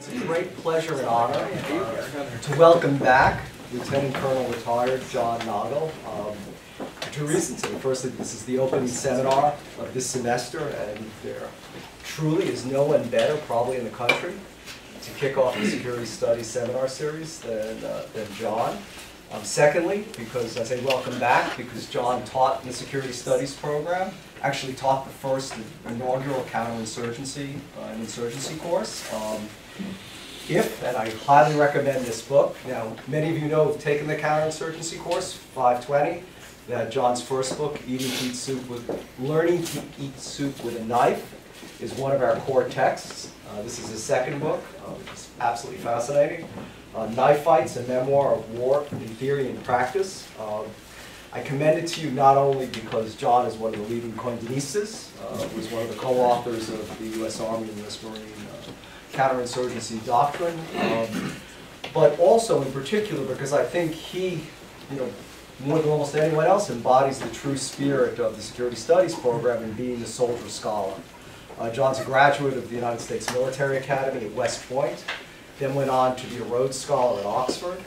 It's a great pleasure and honor to welcome back Lieutenant Colonel retired Jon Nagl for two reasons. Firstly, this is the opening seminar of this semester, and there truly is no one better, probably in the country, to kick off the Security Studies seminar series than Jon. Secondly, because I say welcome back, because Jon taught in the Security Studies program, actually taught the first inaugural counterinsurgency and insurgency course. And I highly recommend this book. Now, many of you know have taken the counterinsurgency course, 520. That Jon's first book, Learning to Eat Soup with a Knife, is one of our core texts. This is his second book, which is absolutely fascinating. Knife Fights, a Memoir of War in Theory and Practice. I commend it to you not only because Jon is one of the leading Condinistas, was one of the co-authors of the U.S. Army and U.S. Marine counterinsurgency doctrine, but also in particular because I think he, more than almost anyone else, embodies the true spirit of the Security Studies program in being a soldier scholar. Jon's a graduate of the United States Military Academy at West Point, then went on to be a Rhodes Scholar at Oxford,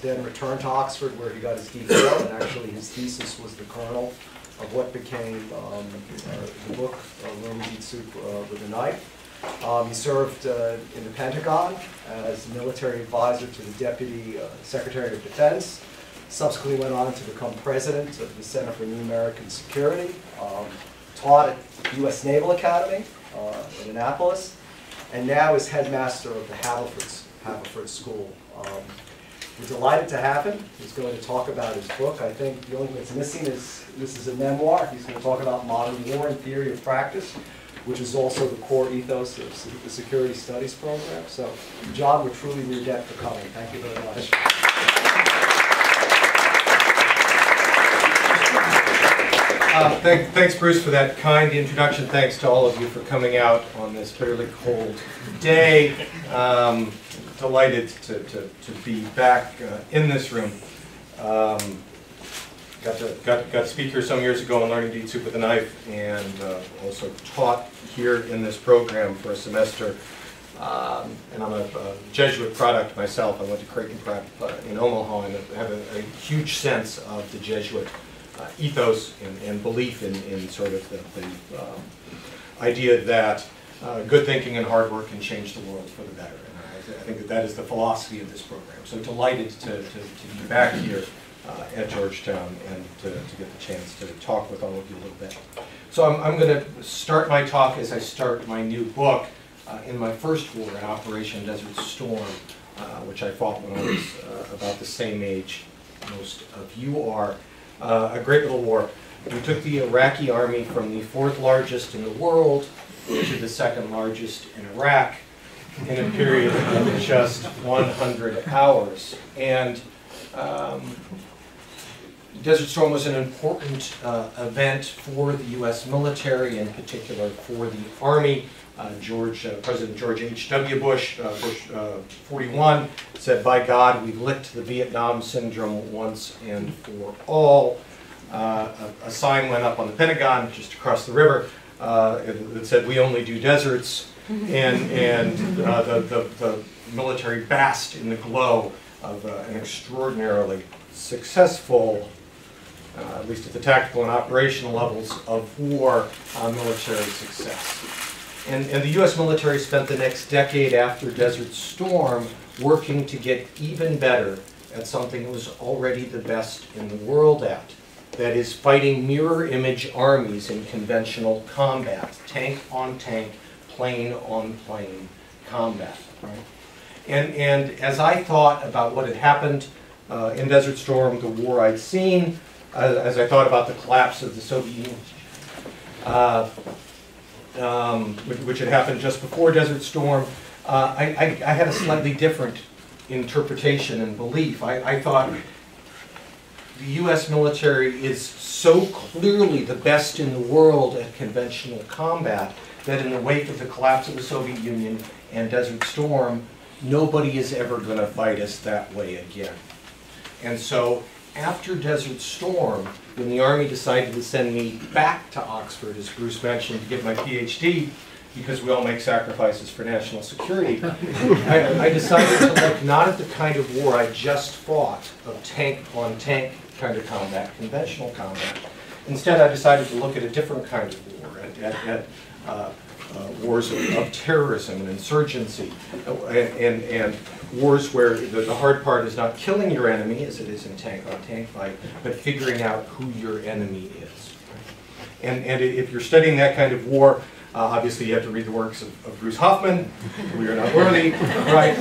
then returned to Oxford where he got his D.Phil, and actually his thesis was the kernel of what became the book, Learning to Eat Soup with a Knife. He served in the Pentagon as military advisor to the Deputy Secretary of Defense, subsequently went on to become president of the Center for New American Security, taught at the U.S. Naval Academy in Annapolis, and now is headmaster of the Haverford School. We're delighted to have him. He's going to talk about his book. I think the only thing that's missing is this is a memoir. He's going to talk about modern war and theory of practice, which is also the core ethos of the Security Studies program. So, Jon, we're truly in your debt for coming. Thank you very much. Thanks, Bruce, for that kind introduction. Thanks to all of you for coming out on this bitterly cold day. Delighted to be back in this room. Got to speak here some years ago on Learning to Eat Soup with a Knife, and also taught here in this program for a semester. And I'm a Jesuit product myself. I went to Creighton Prep in Omaha, and I have a huge sense of the Jesuit ethos and belief in sort of the idea that good thinking and hard work can change the world for the better. And I think that is the philosophy of this program. So delighted to be back here at Georgetown and to get the chance to talk with all of you a little bit. So I'm going to start my talk as I start my new book in my first war, in Operation Desert Storm, which I fought when I was about the same age most of you are. A great little war. We took the Iraqi army from the 4th largest in the world to the 2nd largest in Iraq in a period of just 100 hours. And Desert Storm was an important event for the U.S. military, in particular for the Army. President George H.W. Bush, Bush 41, said, "By God, we've licked the Vietnam syndrome once and for all." A sign went up on the Pentagon just across the river that said, "We only do deserts," and the military basked in the glow of an extraordinarily successful, at least at the tactical and operational levels of war, military success. And the U.S. military spent the next decade after Desert Storm working to get even better at something it was already the best in the world at. That is, fighting mirror image armies in conventional combat, tank on tank, plane on plane combat. Right? And as I thought about what had happened in Desert Storm, the war I'd seen, as I thought about the collapse of the Soviet Union, which had happened just before Desert Storm, I had a slightly different interpretation and belief. I thought the U.S. military is so clearly the best in the world at conventional combat that in the wake of the collapse of the Soviet Union and Desert Storm, nobody is ever going to fight us that way again. And so after Desert Storm, when the Army decided to send me back to Oxford, as Bruce mentioned, to get my PhD, because we all make sacrifices for national security, I decided to look not at the kind of war I just fought, of tank-on-tank kind of combat, conventional combat. Instead, I decided to look at a different kind of war, at wars of terrorism and insurgency, and wars where the hard part is not killing your enemy, as it is in tank-on-tank fight, but figuring out who your enemy is. And if you're studying that kind of war, obviously you have to read the works of Bruce Hoffman, We Are Not Worthy, right?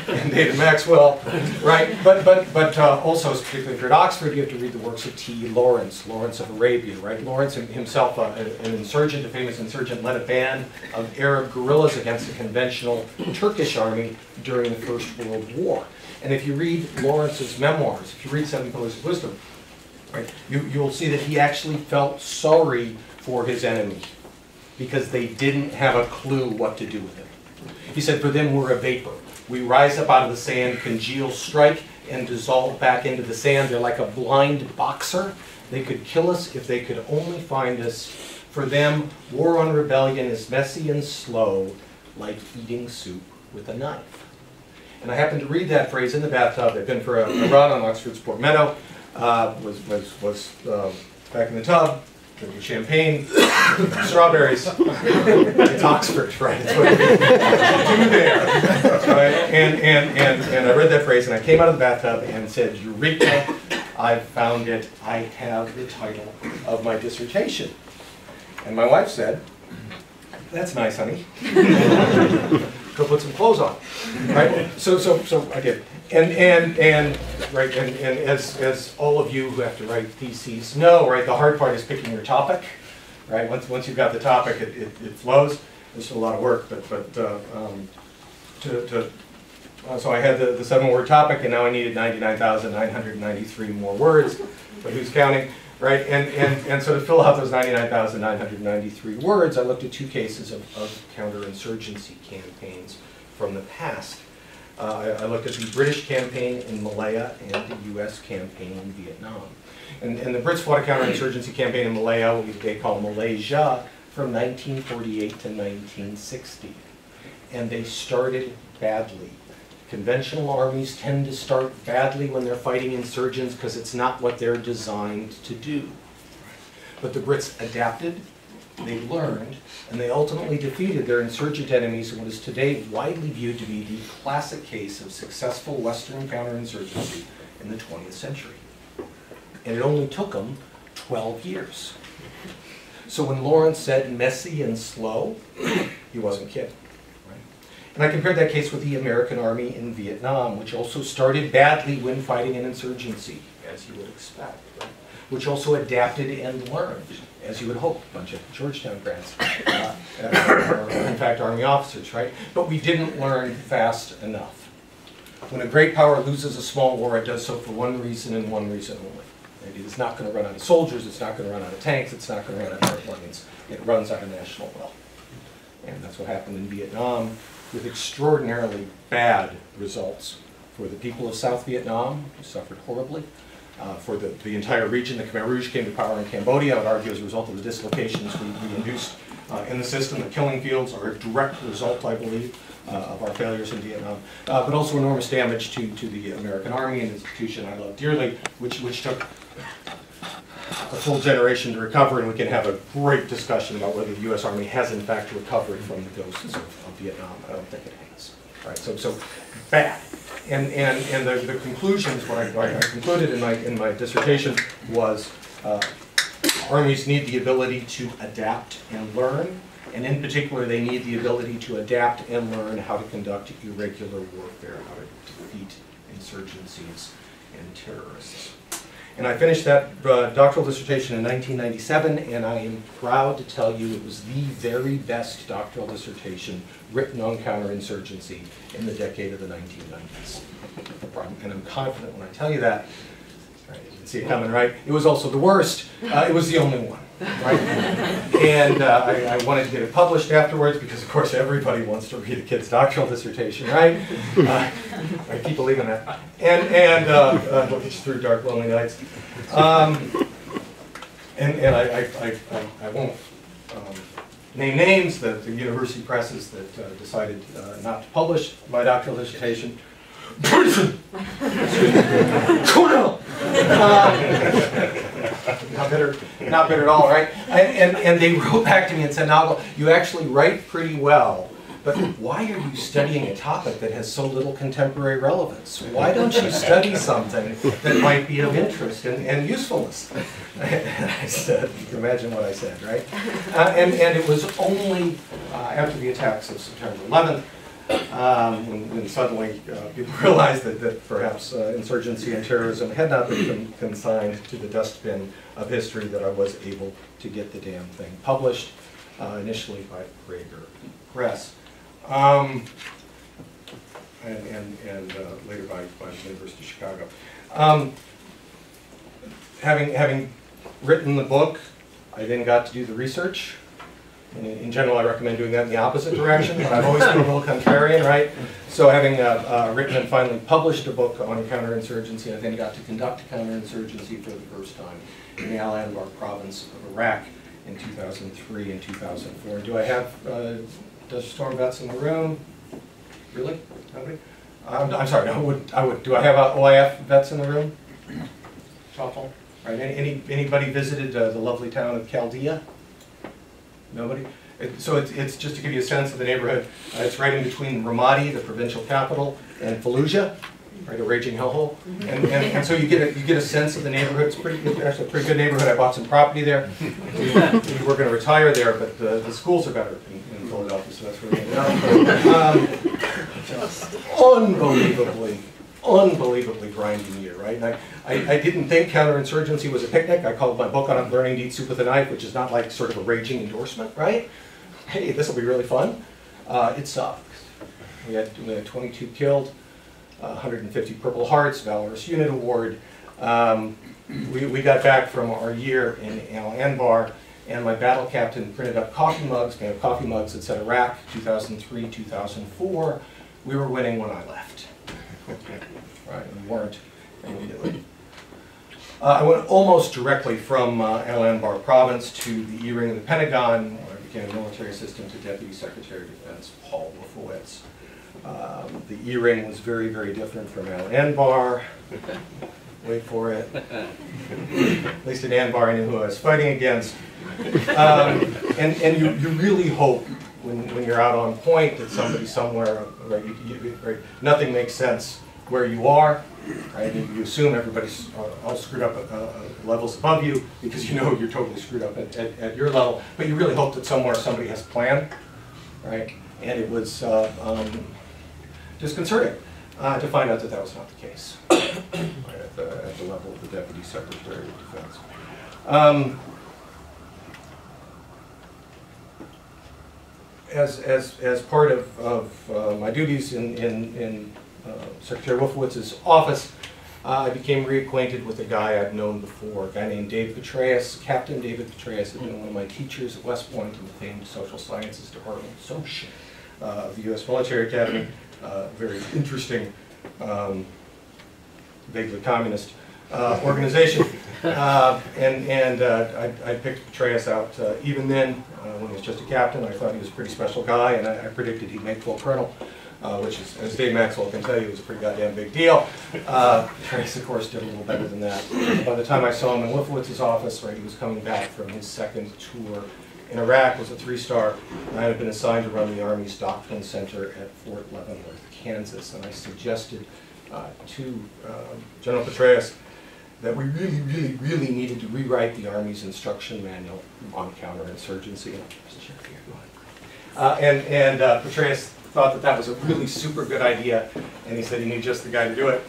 And David Maxwell, right? But also, particularly if you're at Oxford, you have to read the works of T. Lawrence of Arabia, right? Lawrence himself, an insurgent, a famous insurgent, led a band of Arab guerrillas against a conventional Turkish army during the First World War. And if you read Lawrence's memoirs, if you read Seven Pillars of Wisdom, right, you'll see that he actually felt sorry for his enemy because they didn't have a clue what to do with him. He said, for them, we're a vapor. We rise up out of the sand, congeal, strike, and dissolve back into the sand. They're like a blind boxer. They could kill us if they could only find us. For them, war on rebellion is messy and slow, like eating soup with a knife. And I happened to read that phrase in the bathtub. I'd been for a run on Oxford's Port Meadow. Was back in the tub, drinking champagne, strawberries. It's Oxford, right? It's what you do there, right? And I read that phrase, and I came out of the bathtub and said, "Eureka! I found it. I have the title of my dissertation." And my wife said, "That's nice, honey. Go put some clothes on." Right? So I did. And as all of you who have to write theses know, right, the hard part is picking your topic, right? Once you've got the topic, it flows. There's still a lot of work, so I had the 7-word topic, and now I needed 99,993 more words, but who's counting, right? And so to fill out those 99,993 words, I looked at 2 cases of counterinsurgency campaigns from the past. I looked at the British campaign in Malaya and the U.S. campaign in Vietnam. And the Brits fought a counterinsurgency campaign in Malaya, what we today call Malaysia, from 1948 to 1960. And they started badly. Conventional armies tend to start badly when they're fighting insurgents because it's not what they're designed to do. But the Brits adapted, they learned, and they ultimately defeated their insurgent enemies in what is today widely viewed to be the classic case of successful Western counterinsurgency in the 20th century. And it only took them 12 years. So when Lawrence said messy and slow, he wasn't kidding. Right? And I compared that case with the American Army in Vietnam, which also started badly when fighting an insurgency, as you would expect, right? Which also adapted and learned, as you would hope, a bunch of Georgetown grads, or in fact Army officers, right? But we didn't learn fast enough. When a great power loses a small war, it does so for one reason and one reason only. It is not going to run out of soldiers, it's not going to run out of tanks, it's not going to run out of airplanes. It runs out of national wealth. And that's what happened in Vietnam, with extraordinarily bad results for the people of South Vietnam, who suffered horribly. For the entire region, the Khmer Rouge came to power in Cambodia. I would argue as a result of the dislocations we induced in the system. The killing fields are a direct result, I believe, of our failures in Vietnam, but also enormous damage to the American Army, an institution I love dearly, which took a full generation to recover, and we can have a great discussion about whether the U.S. Army has in fact recovered from the ghosts of Vietnam. I don't think it has. Right? So bad. And the conclusions, what I concluded in my dissertation was armies need the ability to adapt and learn, and in particular they need the ability to adapt and learn how to conduct irregular warfare, how to defeat insurgencies and terrorists. And I finished that doctoral dissertation in 1997, and I am proud to tell you it was the very best doctoral dissertation written on counterinsurgency in the decade of the 1990s. And I'm confident when I tell you that. Right, you can see it coming, right? It was also the worst. It was the only one, right? And I wanted to get it published afterwards because, of course, everybody wants to read a kid's doctoral dissertation, right? I keep believing that. And we'll get you through dark, lonely nights. And I won't name names, the university presses that decided not to publish my doctoral dissertation. Prison! Cornell! Not bitter at all, right? And they wrote back to me and said, Nagl, you actually write pretty well, but why are you studying a topic that has so little contemporary relevance? Why don't you study something that might be of interest and usefulness? And I said, you can imagine what I said, right? And it was only after the attacks of September 11th, when suddenly people realized that perhaps insurgency and terrorism had not been consigned to the dustbin of history, that I was able to get the damn thing published, initially by Prager Press, and later by the University of Chicago. Having written the book, I then got to do the research. In general, I recommend doing that in the opposite direction, but I've always been a little contrarian, right? So having written and finally published a book on counterinsurgency, I then got to conduct counterinsurgency for the first time in the Al-Anbar province of Iraq in 2003 and 2004. Do I have Dutch Storm vets in the room? Really? Nobody? I'm sorry, I would. Do I have OIF vets in the room? Thoughtful. All right, anybody visited the lovely town of Chaldea? Nobody? So it's just to give you a sense of the neighborhood. It's right in between Ramadi, the provincial capital, and Fallujah, right, a raging hellhole. And so you get a sense of the neighborhood. It's actually a pretty good neighborhood. I bought some property there. We were going to retire there, but the schools are better in Philadelphia, so that's really just unbelievably grinding year, right? And I didn't think counterinsurgency was a picnic. I called my book on learning to eat soup with a knife, which is not like sort of a raging endorsement, right? Hey, this will be really fun. It sucks. We had 22 killed, 150 Purple Hearts, Valorous Unit Award. We got back from our year in Al-Anbar, and my battle captain printed up coffee mugs, made up coffee mugs that said Iraq, 2003, 2004. We were winning when I left. Right, we weren't, and we knew it. I went almost directly from Al-Anbar province to the E-ring of the Pentagon, where I became a military assistant to Deputy Secretary of Defense Paul Wolfowitz. The E-ring was very, very different from Al-Anbar. Wait for it. At least in Anbar, I knew who I was fighting against. And you really hope when you're out on point that somebody somewhere, right, right, nothing makes sense where you are, right? You assume everybody's all screwed up at levels above you because you know you're totally screwed up at your level, but you really hope that somewhere somebody has a plan, right? And it was disconcerting to find out that that was not the case, right, at the level of the Deputy Secretary of Defense. As part of my duties in Secretary Wolfowitz's office, I became reacquainted with a guy I'd known before, a guy named Dave Petraeus. Captain David Petraeus had been one of my teachers at West Point in the famed Social Sciences Department of the U.S. Military Academy. Very interesting, vaguely communist organization. I picked Petraeus out even then when he was just a captain. I thought he was a pretty special guy, and I predicted he'd make full colonel, which is, as Dave Maxwell can tell you, was a pretty goddamn big deal. Petraeus, of course, did a little better than that. By the time I saw him in Wolfowitz's office, right, he was coming back from his second tour in Iraq, was a 3-star, and I had been assigned to run the Army's Doctrine Center at Fort Leavenworth, Kansas, and I suggested to General Petraeus that we really needed to rewrite the Army's instruction manual on counterinsurgency. And Petraeus thought that was a really super good idea, and he said he knew just the guy to do it,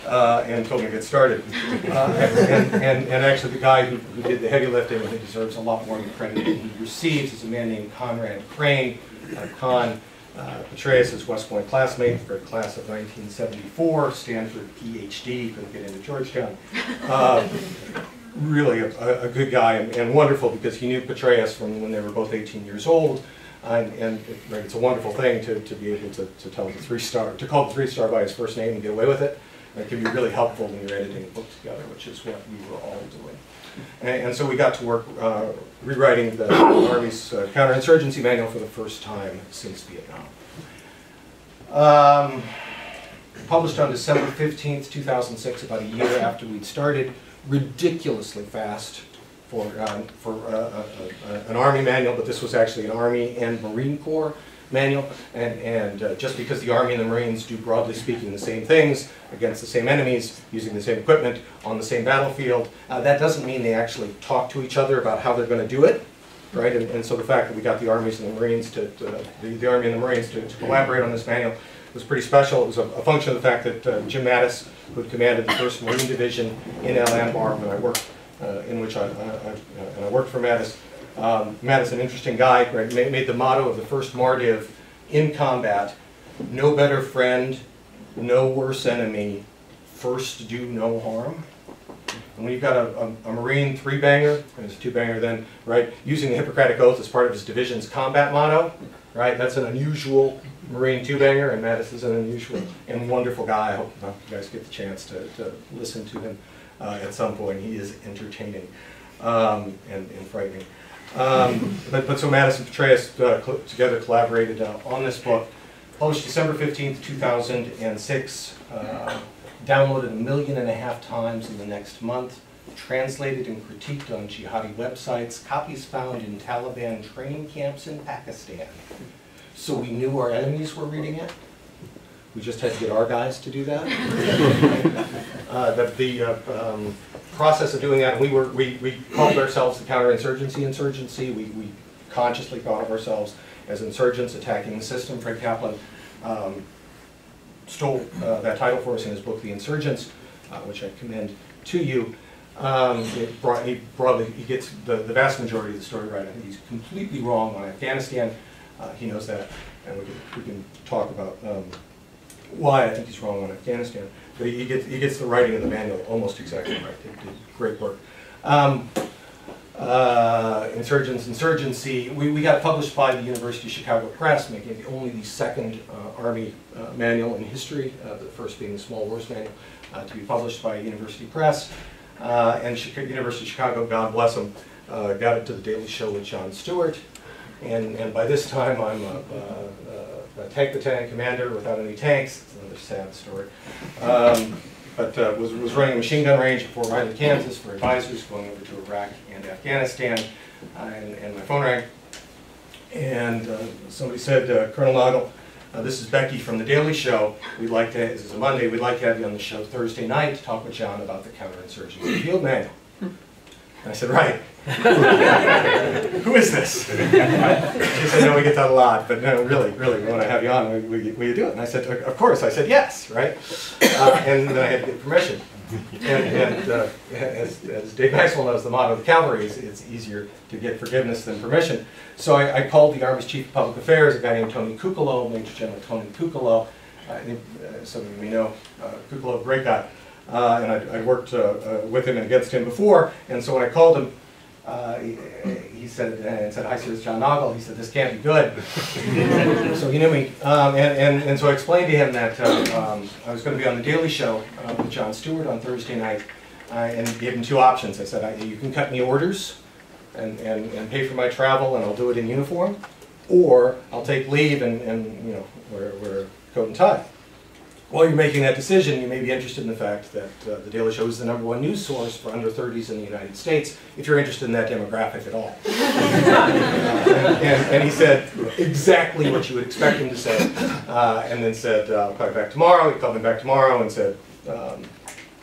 and told me to get started. And actually the guy who did the heavy lifting, and he deserves a lot more credit than he receives, is a man named Conrad Crane. Petraeus' West Point classmate for the class of 1974, Stanford PhD, couldn't get into Georgetown. Really a good guy and wonderful, because he knew Petraeus from when they were both 18 years old. And it's a wonderful thing to be able to tell the 3-star, to call the 3-star by his first name and get away with it. And it can be really helpful when you're editing a book together, which is what we were all doing. And so we got to work rewriting the Army's Counterinsurgency Manual for the first time since Vietnam. Published on December 15th, 2006, about a year after we'd started, ridiculously fast for an Army manual, but this was actually an Army and Marine Corps manual, and just because the Army and the Marines do, broadly speaking, the same things against the same enemies, using the same equipment, on the same battlefield, that doesn't mean they actually talk to each other about how they're going to do it, right? And so the fact that we got the Armies and the Marines the Army and the Marines to collaborate on this manual was pretty special. It was a function of the fact that Jim Mattis, who had commanded the 1st Marine Division in El Anbar when I worked, I worked for Mattis. Mattis, an interesting guy, right, made the motto of the 1st MARDIV in combat: no better friend, no worse enemy, first do no harm. And when you've got a Marine 3-banger, and it's a 2-banger then, right, using the Hippocratic Oath as part of his division's combat motto, right, that's an unusual Marine 2-banger, and Mattis is an unusual and wonderful guy. I hope you guys get the chance to listen to him at some point. He is entertaining and frightening. But so Mattis and Petraeus together collaborated on this book. Published December 15th, 2006. Downloaded 1.5 million times in the next month. Translated and critiqued on jihadi websites. Copies found in Taliban training camps in Pakistan. So we knew our enemies were reading it. We just had to get our guys to do that. The process of doing that, we called ourselves the Counterinsurgency Insurgency. We consciously thought of ourselves as insurgents attacking the system. Fred Kaplan stole that title for us in his book, The Insurgents, which I commend to you. He gets the vast majority of the story right. I think he's completely wrong on Afghanistan. He knows that, and we can talk about why I think he's wrong on Afghanistan. But he gets the writing of the manual almost exactly right. They did great work. Insurgency. We got published by the University of Chicago Press, making it only the 2nd Army manual in history, the first being the Small Wars Manual, to be published by University Press. And University of Chicago, God bless them, got it to the Daily Show with Jon Stewart. And by this time, I'm a tank battalion commander without any tanks. It's another sad story. But was running a machine gun range at Fort Riley, Kansas for advisors going over to Iraq and Afghanistan. And my phone rang. And somebody said, Colonel Nagl, this is Becky from the Daily Show. This is a Monday, we'd like to have you on the show Thursday night to talk with John about the Counterinsurgency Field Manual. And I said, right. Who is this? She said, no, we get that a lot, but no, really, we want to have you on. Will you do it? And I said, of course. I said, yes, right? And then I had to get permission. And as Dave Maxwell knows, the motto of the cavalry is it's easier to get forgiveness than permission. So I called the Army's Chief of Public Affairs, a guy named Tony Kukkolo, Major General Tony Kukkolo. Some of you may know Kukkolo, great guy. And I worked with him and against him before, and so when I called him, he said, hi sir, it's Jon Nagl. He said, this can't be good. So he knew me, and so I explained to him that I was going to be on the Daily Show with Jon Stewart on Thursday night, and gave him 2 options. I said, you can cut me orders and pay for my travel, and I'll do it in uniform, or I'll take leave and you know, wear a coat and tie. While you're making that decision, you may be interested in the fact that the Daily Show is the #1 news source for under 30s in the United States, if you're interested in that demographic at all. And he said exactly what you would expect him to say, and then said, I'll call you back tomorrow. He called me back tomorrow and said,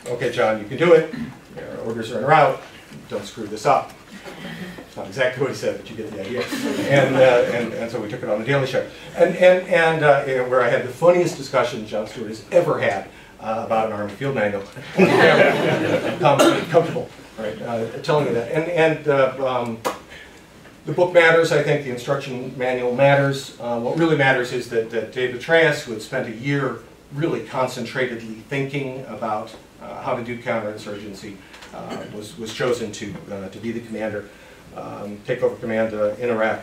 okay, John, you can do it. Your orders are en route. Don't screw this up. It's not exactly what he said, but you get the idea. And so we took it on the Daily Show. And where I had the funniest discussion Jon Stewart has ever had about an Army field manual. Comfortable, right, telling me that. And the book matters, I think, the instruction manual matters. What really matters is that Dave Petraeus, who had spent a year really concentratedly thinking about how to do counterinsurgency, was chosen to be the commander, take over command in Iraq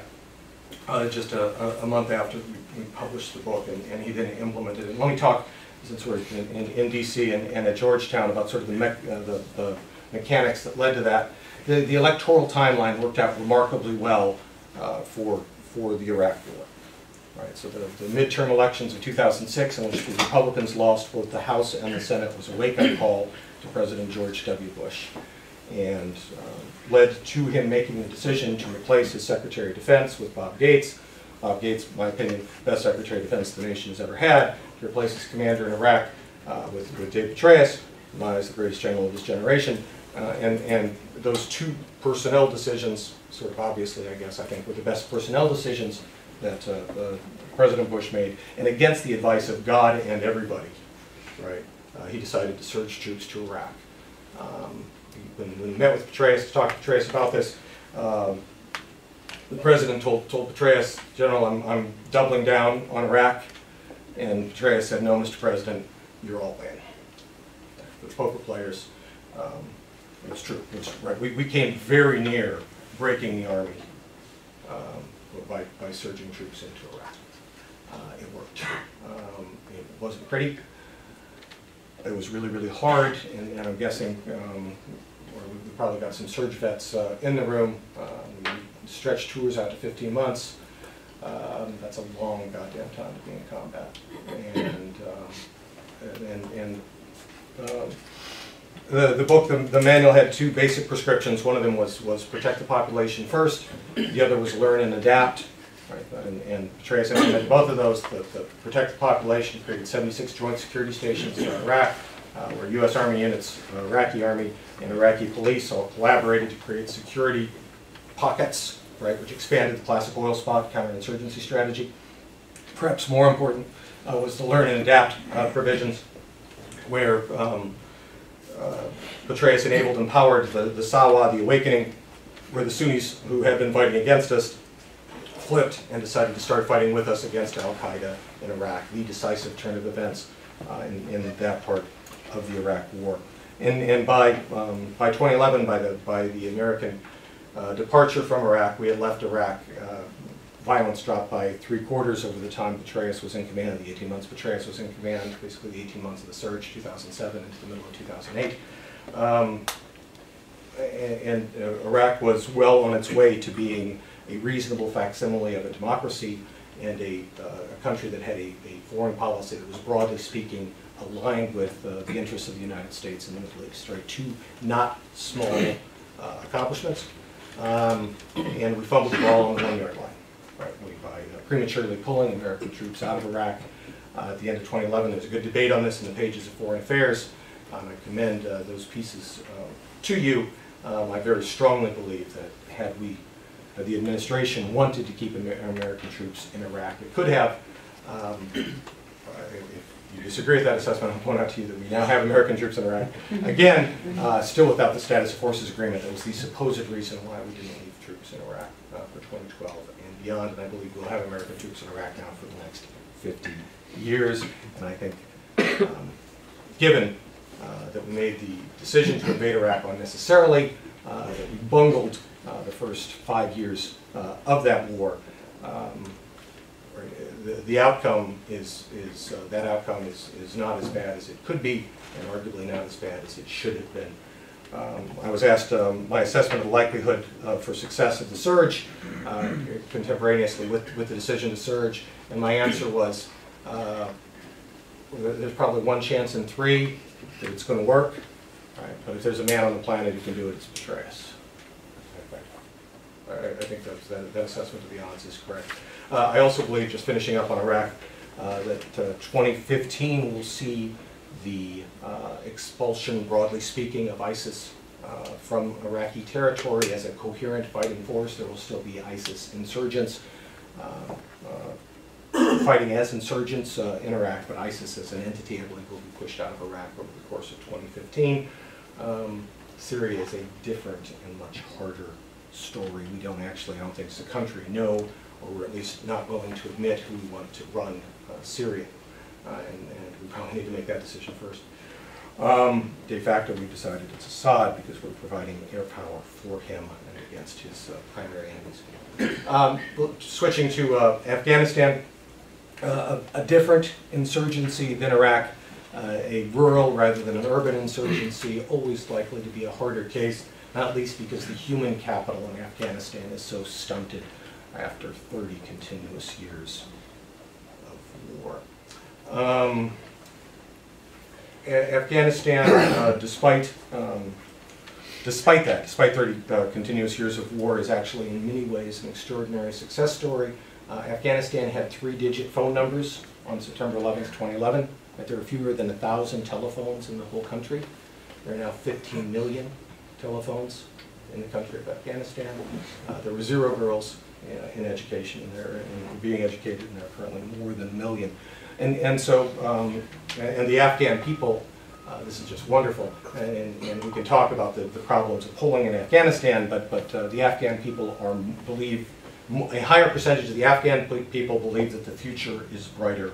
just a month after we published the book, and he then implemented it. And let me talk, since we're in DC and at Georgetown, about sort of the mechanics that led to that. The electoral timeline worked out remarkably well for the Iraq War. Right, so the midterm elections of 2006, in which the Republicans lost both the House and the Senate, was a wake-up call to President George W. Bush, and led to him making the decision to replace his Secretary of Defense with Bob Gates. Bob Gates, in my opinion, best Secretary of Defense the nation has ever had, to replace his commander in Iraq with David Petraeus, who is the greatest general of his generation. And those two personnel decisions, sort of obviously, I guess, I think, were the best personnel decisions that President Bush made, and against the advice of God and everybody, right? He decided to surge troops to Iraq. When we met with Petraeus, to talk to Petraeus about this, the president told Petraeus, General, I'm doubling down on Iraq, and Petraeus said, no, Mr. President, you're all in. The poker players, it was true. It was, right. We came very near breaking the army by surging troops into Iraq. It worked. It wasn't pretty. It was really, really hard, and I'm guessing we probably got some surge vets in the room. We stretched tours out to 15 months. That's a long goddamn time to be in combat. The book, the manual, had two basic prescriptions. One of them was protect the population first. The other was learn and adapt. Right? And Petraeus implemented both of those. The protect the population created 76 joint security stations in Iraq, where U.S. Army units, Iraqi Army, and Iraqi police all collaborated to create security pockets, right, which expanded the classic oil spot counterinsurgency strategy. Perhaps more important was the learn and adapt provisions, where Petraeus enabled and empowered the Sawa, the awakening, where the Sunnis who had been fighting against us flipped and decided to start fighting with us against al-Qaeda in Iraq, the decisive turn of events in that part of the Iraq War. And by 2011, by the American departure from Iraq, we had left Iraq. Violence dropped by 3/4 over the time Petraeus was in command, the 18 months Petraeus was in command, basically the 18 months of the surge, 2007 into the middle of 2008. And Iraq was well on its way to being a reasonable facsimile of a democracy and a country that had a foreign policy that was, broadly speaking, aligned with the interests of the United States and the Middle East. Right? Two not small accomplishments. And we fumbled the ball on the 1-yard line. Right, by prematurely pulling American troops out of Iraq. At the end of 2011, there was a good debate on this in the pages of Foreign Affairs. I commend those pieces to you. I very strongly believe that had the administration wanted to keep American troops in Iraq, it could have. If you disagree with that assessment, I'll point out to you that we now have American troops in Iraq. Again, still without the Status of Forces Agreement. That was the supposed reason why we didn't leave troops in Iraq for 2012 and beyond. And I believe we'll have American troops in Iraq now for the next 50 years. And I think, given that we made the decision to invade Iraq unnecessarily, that we bungled the first 5 years of that war, the outcome is not as bad as it could be, and arguably not as bad as it should have been. I was asked my assessment of the likelihood for success of the surge contemporaneously with the decision to surge, and my answer was there's probably 1 chance in 3 that it's going to work, right? But if there's a man on the planet who can do it, it's Petraeus. I think that assessment of the odds is correct. I also believe, just finishing up on Iraq, that 2015 will see the expulsion, broadly speaking, of ISIS from Iraqi territory as a coherent fighting force. There will still be ISIS insurgents fighting as insurgents in Iraq, but ISIS as an entity, I believe, will be pushed out of Iraq over the course of 2015. Syria is a different and much harder story. We don't actually, I don't think as a country, know, or we're at least not willing to admit who we want to run Syria. And we probably need to make that decision first. De facto, we've decided it's Assad because we're providing air power for him and against his primary enemies. Switching to Afghanistan, a different insurgency than Iraq. a rural rather than an urban insurgency, always likely to be a harder case, not least because the human capital in Afghanistan is so stunted after 30 continuous years of war. Afghanistan, despite 30 continuous years of war, is actually in many ways an extraordinary success story. Afghanistan had 3-digit phone numbers on September 11th, 2011. There are fewer than 1,000 telephones in the whole country. There are now 15 million telephones in the country of Afghanistan. There were 0 girls in education, and being educated, and there are currently more than 1 million. And the Afghan people, this is just wonderful, and we can talk about the problems of polling in Afghanistan, but the Afghan people believe, a higher percentage of the Afghan people believe that the future is brighter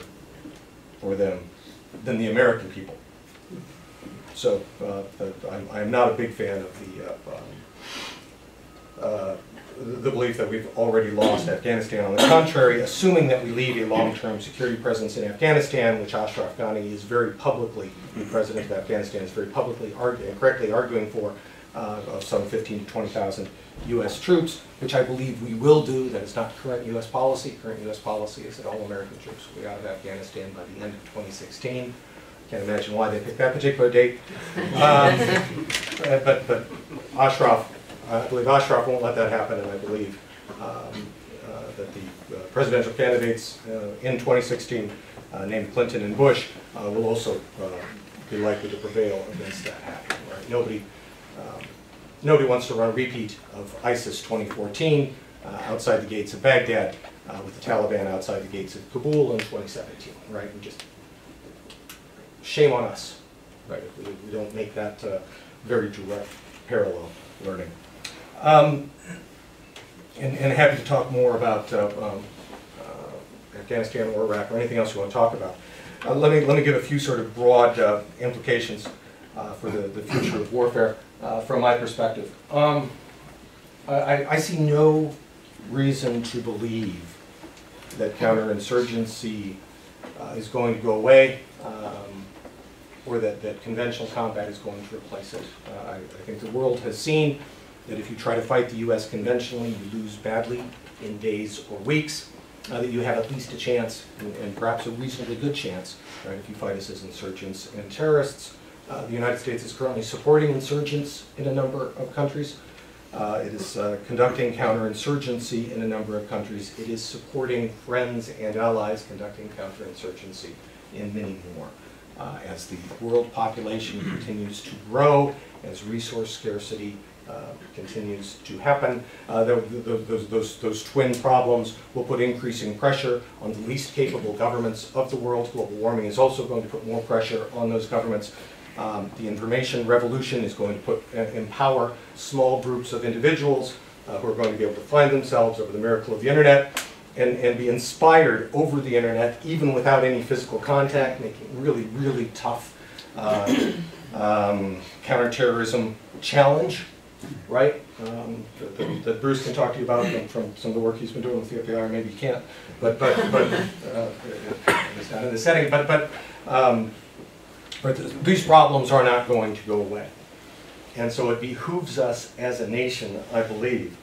for them than the American people. So I'm not a big fan of the belief that we've already lost Afghanistan. On the contrary, assuming that we leave a long-term security presence in Afghanistan, which Ashraf Ghani is very publicly, the president of Afghanistan is very publicly and correctly arguing for, of some 15 to 20,000 U.S. troops, which I believe we will do. That is not current U.S. policy. Current U.S. policy is that all American troops will be out of Afghanistan by the end of 2016. Can't imagine why they picked that particular date. But Ashraf, I believe Ashraf won't let that happen, and I believe that the presidential candidates in 2016, named Clinton and Bush, will also be likely to prevail against that happening. Right? Nobody wants to run a repeat of ISIS 2014 outside the gates of Baghdad, with the Taliban outside the gates of Kabul in 2017. Right? And just shame on us, right? If we don't make that very direct parallel learning. And happy to talk more about Afghanistan or Iraq or anything else you want to talk about. Let me give a few sort of broad implications for the future of warfare from my perspective. I see no reason to believe that counterinsurgency is going to go away, or that conventional combat is going to replace it. I think the world has seen that if you try to fight the U.S. conventionally, you lose badly in days or weeks, that you have at least a chance, and perhaps a reasonably good chance, right, if you fight us as insurgents and terrorists. The United States is currently supporting insurgents in a number of countries. It is conducting counterinsurgency in a number of countries. It is supporting friends and allies conducting counterinsurgency in many more. As the world population continues to grow, as resource scarcity continues to happen, those twin problems will put increasing pressure on the least capable governments of the world. Global warming is also going to put more pressure on those governments. The information revolution is going to empower small groups of individuals who are going to be able to find themselves over the miracle of the internet and be inspired over the internet, even without any physical contact, making really, really tough counterterrorism challenge, right? That Bruce can talk to you about from some of the work he's been doing with the FBI, or maybe he can't, but it's not in the setting. But these problems are not going to go away. And so it behooves us as a nation, I believe,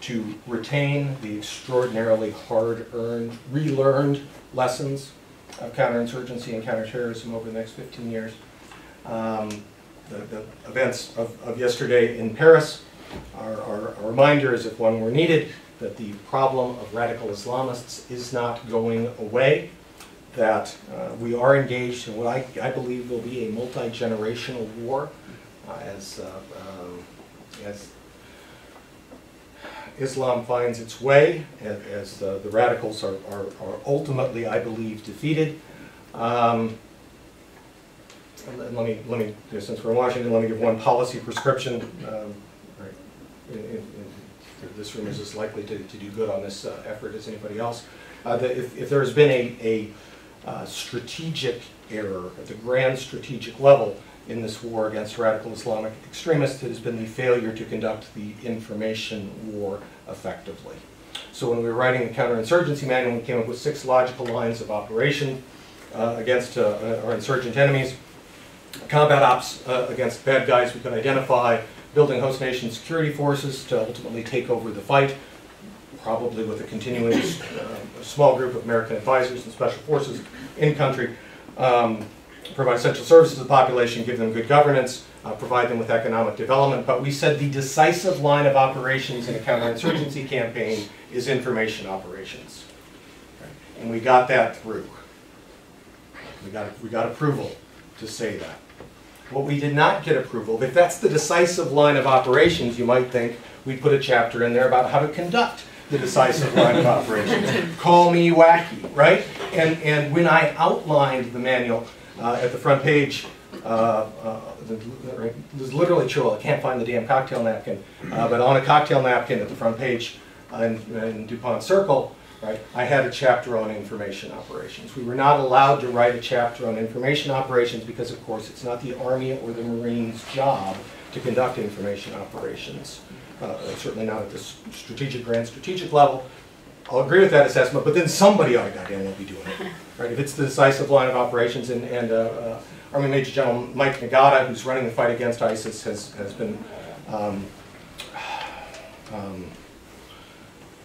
to retain the extraordinarily hard-earned, relearned lessons of counterinsurgency and counterterrorism over the next 15 years. The events of yesterday in Paris are reminders, if one were needed, that the problem of radical Islamists is not going away, that we are engaged in what I believe will be a multi-generational war as Islam finds its way, as the radicals are ultimately, I believe, defeated. And let me, since we're in Washington, let me give one policy prescription. This room is as likely to do good on this effort as anybody else. That if there has been a strategic error at the grand strategic level in this war against radical Islamic extremists, it has been the failure to conduct the information war effectively. So when we were writing the counterinsurgency manual, we came up with 6 logical lines of operation. against our insurgent enemies, combat ops against bad guys we could identify, building host nation security forces to ultimately take over the fight, probably with a continuing small group of American advisors and special forces in country, provide essential services to the population, give them good governance, provide them with economic development. But we said the decisive line of operations in a counterinsurgency campaign is information operations. Okay? And we got that through. We got approval to say that. What we did not get approval, if that's the decisive line of operations, you might think we'd put a chapter in there about how to conduct the decisive line of operations. Call me wacky, right? And when I outlined the manual at the front page, there's literally true, I can't find the damn cocktail napkin, but on a cocktail napkin at the front page in DuPont Circle, right, I had a chapter on information operations. We were not allowed to write a chapter on information operations because, of course, it's not the Army or the Marines' job to conduct information operations. Certainly not at this grand strategic level. I'll agree with that assessment, but then somebody ought to goddamn well be doing it. Right? If it's the decisive line of operations, and Army Major General Mike Nagl, who's running the fight against ISIS, has been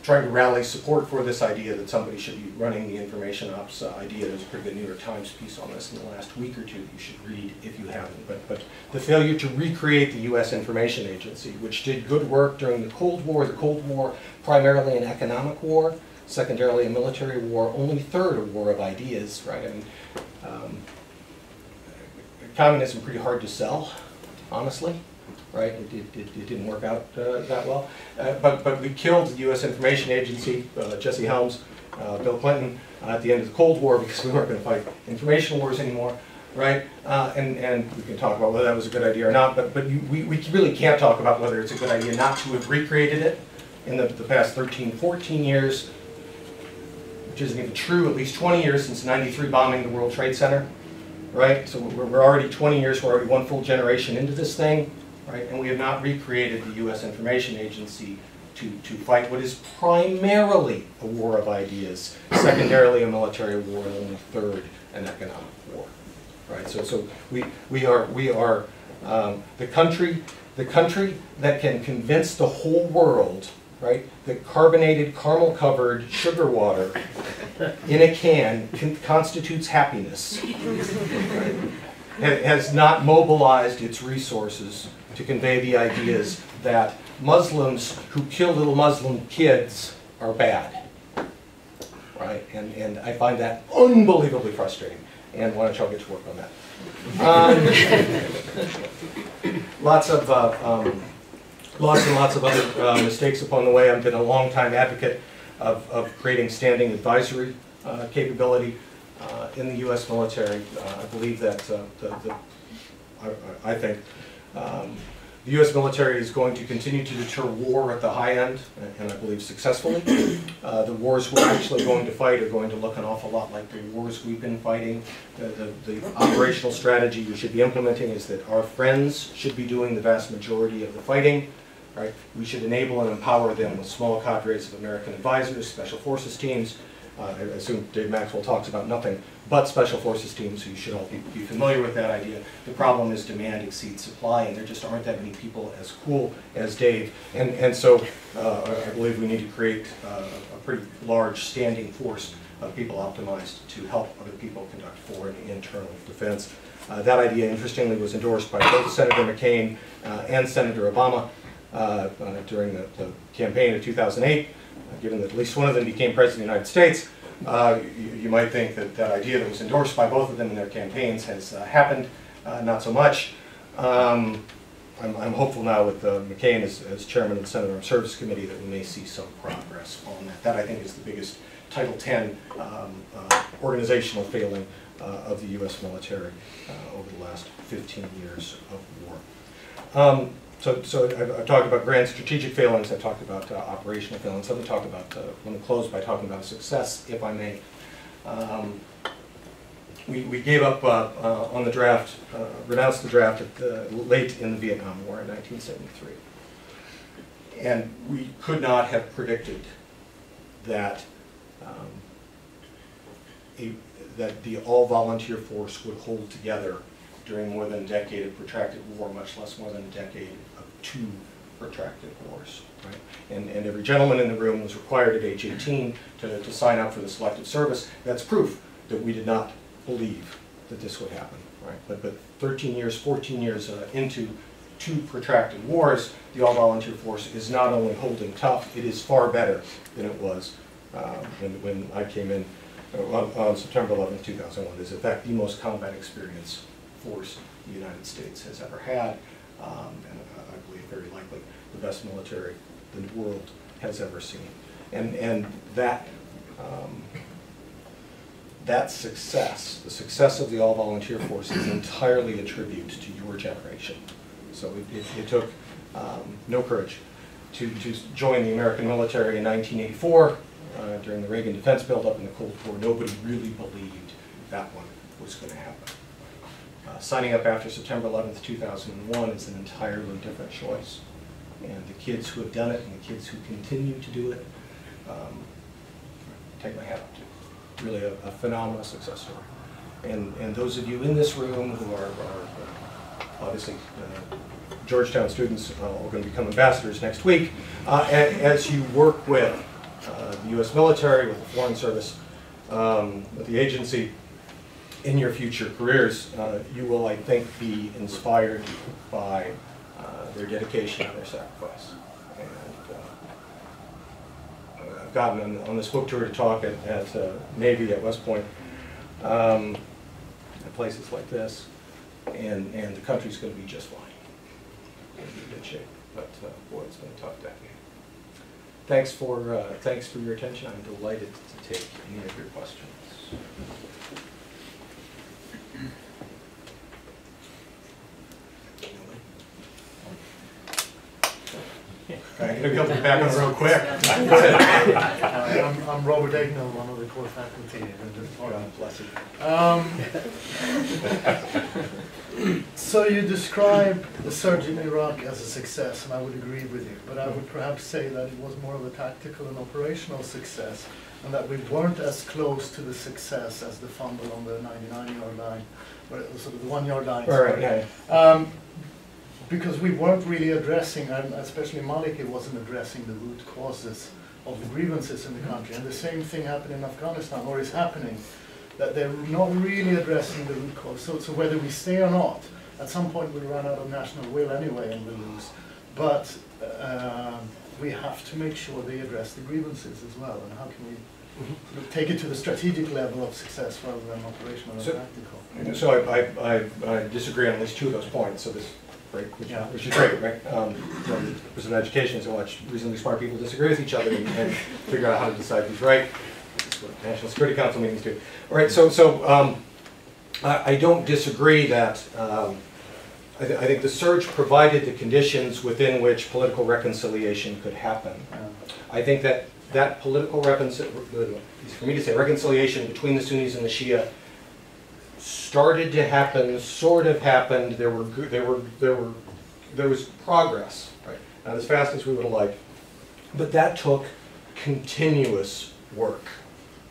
trying to rally support for this idea that somebody should be running the information ops idea. There's a pretty good New York Times piece on this in the last week or two that you should read if you haven't. But the failure to recreate the U.S. Information Agency, which did good work during the Cold War primarily an economic war, secondarily a military war, only third a war of ideas, right? I mean, communism pretty hard to sell, honestly. Right, it didn't work out that well, but we killed the U.S. Information Agency, Jesse Helms, Bill Clinton, at the end of the Cold War because we weren't going to fight information wars anymore, right? And we can talk about whether that was a good idea or not, but we really can't talk about whether it's a good idea not to have recreated it in the past 13, 14 years, which isn't even true, at least 20 years since '93 bombing the World Trade Center, right? So we're already 20 years, we're already one full generation into this thing. Right? And we have not recreated the U.S. Information Agency to fight what is primarily a war of ideas, secondarily a military war, and only third an economic war. Right? So we are the country that can convince the whole world, right, that carbonated, caramel-covered sugar water in a can constitutes happiness. Right? Has not mobilized its resources to convey the ideas that Muslims who kill little Muslim kids are bad, right? And I find that unbelievably frustrating. And why don't y'all get to work on that? Lots and lots of other mistakes upon the way. I've been a long-time advocate of creating standing advisory capability in the U.S. military. I believe that I think the U.S. military is going to continue to deter war at the high end, and I believe successfully. The wars we're actually going to fight are going to look an awful lot like the wars we've been fighting. The operational strategy we should be implementing is that our friends should be doing the vast majority of the fighting. Right? We should enable and empower them with small cadres of American advisors, special forces teams. I assume Dave Maxwell talks about nothing but special forces teams, so you should all be familiar with that idea. The problem is demand exceeds supply, and there just aren't that many people as cool as Dave. And so I believe we need to create a pretty large standing force of people optimized to help other people conduct foreign and internal defense. That idea, interestingly, was endorsed by both Senator McCain and Senator Obama during the campaign of 2008. Given that at least one of them became President of the United States, you might think that that idea that was endorsed by both of them in their campaigns has happened. Not so much. I'm hopeful now with McCain as chairman of the Senate Armed Services Committee that we may see some progress on that. That, I think, is the biggest Title X organizational failing of the U.S. military over the last 15 years of war. So I've talked about grand strategic failings, I've talked about operational failings. Let me talk about, let me close by talking about success, if I may. We gave up on the draft, renounced the draft late in the Vietnam War in 1973. And we could not have predicted that that the all-volunteer force would hold together during more than a decade of protracted war, much less more than a decade of 2 protracted wars. Right? And every gentleman in the room was required at age 18 to sign up for the selective service. That's proof that we did not believe that this would happen. Right? But 13 years, 14 years into 2 protracted wars, the all-volunteer force is not only holding tough, it is far better than it was when I came in on September 11th, 2001. It is in fact the most combat experience force the United States has ever had, and I believe very likely the best military the world has ever seen. And that that success, the success of the all-volunteer force, is entirely a tribute to your generation. So it took no courage to join the American military in 1984 during the Reagan defense buildup in the Cold War. Nobody really believed that one was going to happen. Signing up after September 11th, 2001 is an entirely different choice. And the kids who have done it and the kids who continue to do it, take my hat off to. Really a phenomenal success story. And those of you in this room who are obviously Georgetown students are going to become ambassadors next week, as you work with the U.S. military, with the Foreign Service, with the agency, in your future careers, you will, I think, be inspired by their dedication and their sacrifice. And I've gotten on this book tour to talk at Navy, at West Point, at places like this, and the country's going to be just fine. It's going to be in good shape, but boy, it's been a tough decade. Thanks for your attention. I'm delighted to take any of your questions. I'm going to be able to get back on the road quick. I'm Robert Agnell, one of the core faculty in the department. Bless you. So you describe the surge in Iraq as a success, and I would agree with you, but I would perhaps say that it was more of a tactical and operational success, and that we weren't as close to the success as the fumble on the 99-yard line, or sort of the 1-yard line. Right, yeah. Because we weren't really addressing, and especially Maliki wasn't addressing the root causes of the grievances in the country. And the same thing happened in Afghanistan, or is happening, that they're not really addressing the root cause. So whether we stay or not, at some point we'll run out of national will anyway and we'll lose. But we have to make sure they address the grievances as well. And how can we sort of take it to the strategic level of success rather than operational and tactical? So I disagree on at least 2 of those points. So this. Right, which is great, right? There's an education to watch reasonably smart people disagree with each other and figure out how to decide who's right. That's what National Security Council meetings do. All right, so I don't disagree that I think the surge provided the conditions within which political reconciliation could happen. I think that political reconciliation between the Sunnis and the Shia started to happen, sort of happened. There was progress, right? Not as fast as we would have liked, but that took continuous work,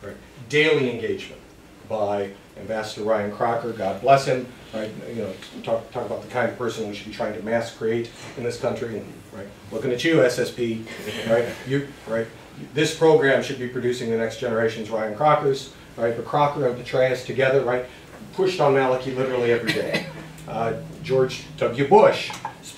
right? Daily engagement by Ambassador Ryan Crocker, God bless him, right? You know, talk about the kind of person we should be trying to mass create in this country, and right, looking at you, SSP, right? This program should be producing the next generation's Ryan Crockers, right? But Crocker and Petraeus together, right? Pushed on Maliki literally every day. George W. Bush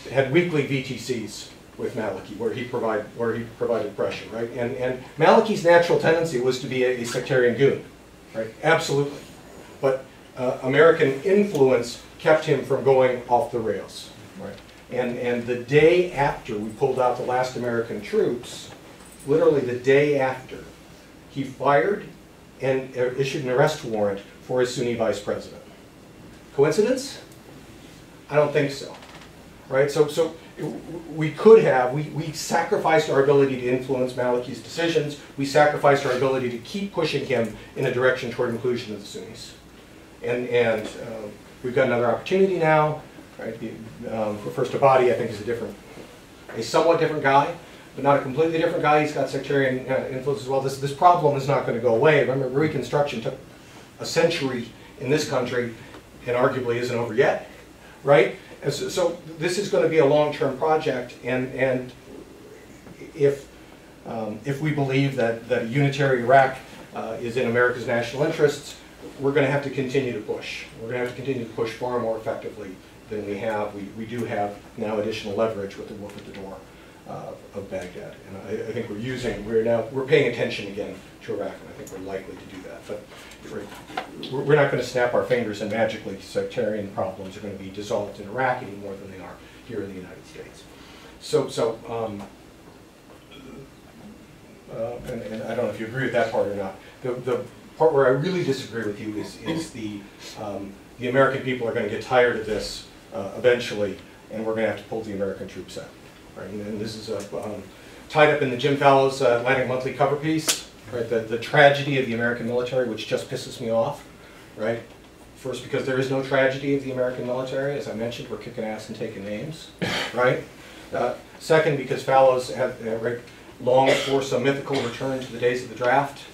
had weekly VTCs with Maliki, where he provided pressure, right? And Maliki's natural tendency was to be a sectarian goon, right? Absolutely. But American influence kept him from going off the rails, right? And the day after we pulled out the last American troops, literally the day after, he fired and issued an arrest warrant for his Sunni vice president. Coincidence? I don't think so. Right? So we could have, we sacrificed our ability to influence Maliki's decisions. We sacrificed our ability to keep pushing him in a direction toward inclusion of the Sunnis. And we've got another opportunity now. Right? First Abadi, I think, is a somewhat different guy, but not a completely different guy. He's got sectarian influence as well. This problem is not going to go away. Remember, Reconstruction took a century in this country and arguably isn't over yet, right? And so this is going to be a long-term project, and if we believe that a unitary Iraq is in America's national interests, we're going to have to continue to push. We're going to have to continue to push far more effectively than we have. We do have now additional leverage with the wolf at the door of Baghdad, and I think we're paying attention again to Iraq, and I think we're likely to do that. But we're not going to snap our fingers and magically sectarian problems are going to be dissolved in Iraq any more than they are here in the United States. And I don't know if you agree with that part or not. The part where I really disagree with you is the American people are going to get tired of this eventually, and we're going to have to pull the American troops out. Right? And this is tied up in the Jim Fallows Atlantic Monthly cover piece. Right? The tragedy of the American military, which just pisses me off. Right? First, because there is no tragedy of the American military. As I mentioned, we're kicking ass and taking names. Right? Second, because Fallows longs for some mythical return to the days of the draft.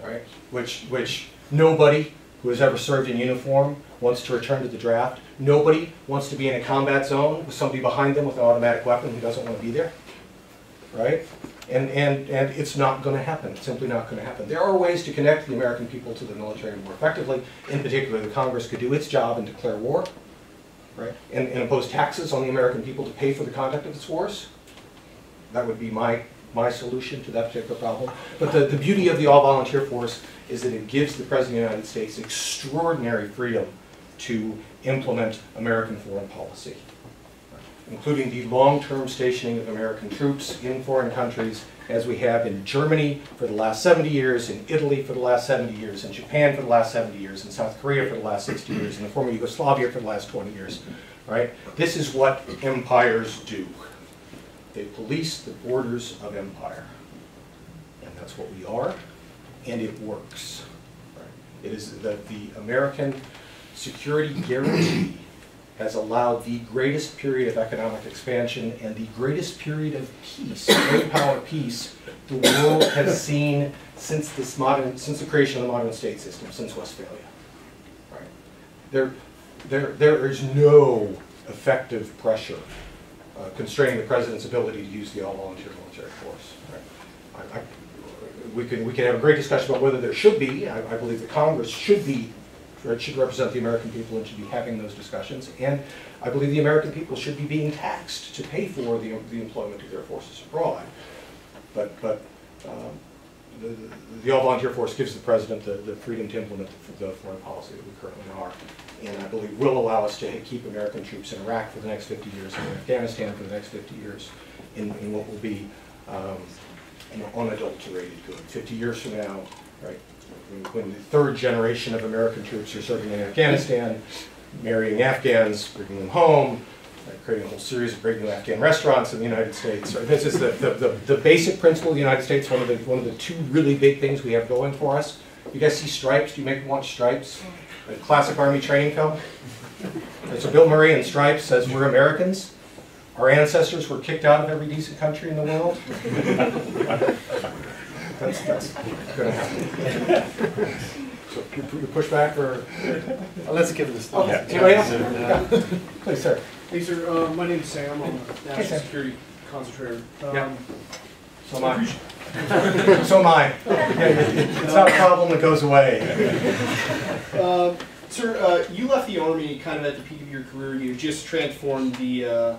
Right? Which nobody who has ever served in uniform wants to return to the draft. Nobody wants to be in a combat zone with somebody behind them with an automatic weapon who doesn't want to be there. Right? And it's not going to happen. It's simply not going to happen. There are ways to connect the American people to the military more effectively. In particular, the Congress could do its job and declare war, right? And impose taxes on the American people to pay for the conduct of its wars. That would be my solution to that particular problem. But the beauty of the all-volunteer force is that it gives the President of the United States extraordinary freedom to implement American foreign policy, including the long-term stationing of American troops in foreign countries, as we have in Germany for the last 70 years, in Italy for the last 70 years, in Japan for the last 70 years, in South Korea for the last 60 years, in the former Yugoslavia for the last 20 years. Right? This is what empires do. They police the borders of empire. And that's what we are, and it works. Right? It is that the American security guarantee has allowed the greatest period of economic expansion and the greatest period of peace, great power peace, the world has seen since the creation of the modern state system, since Westphalia. Right? There is no effective pressure constraining the president's ability to use the all-volunteer military force. Right? We can have a great discussion about whether there should be. I believe the Congress should represent the American people and should be having those discussions. And I believe the American people should be being taxed to pay for the employment of their forces abroad. But the all-volunteer force gives the president the freedom to implement the foreign policy that we currently are. And I believe will allow us to keep American troops in Iraq for the next 50 years and in Afghanistan for the next 50 years in what will be an unadulterated good. 50 years from now, right, when the third generation of American troops are serving in Afghanistan, marrying Afghans, bringing them home, creating a whole series of great new Afghan restaurants in the United States. Right? This is the basic principle of the United States, one of the two really big things we have going for us. You guys see Stripes? Do you make them watch Stripes? A classic Army training film. So Bill Murray in Stripes says, we're Americans. Our ancestors were kicked out of every decent country in the world. That's going to happen. So you push back or? Let's give this. Okay. Anybody else? Yeah. Please, sir. Hey, sir. My name's Sam. I'm a national security concentrator. Yeah. So am I. So am I. It's not a problem that goes away. Sir, you left the Army kind of at the peak of your career. You just transformed the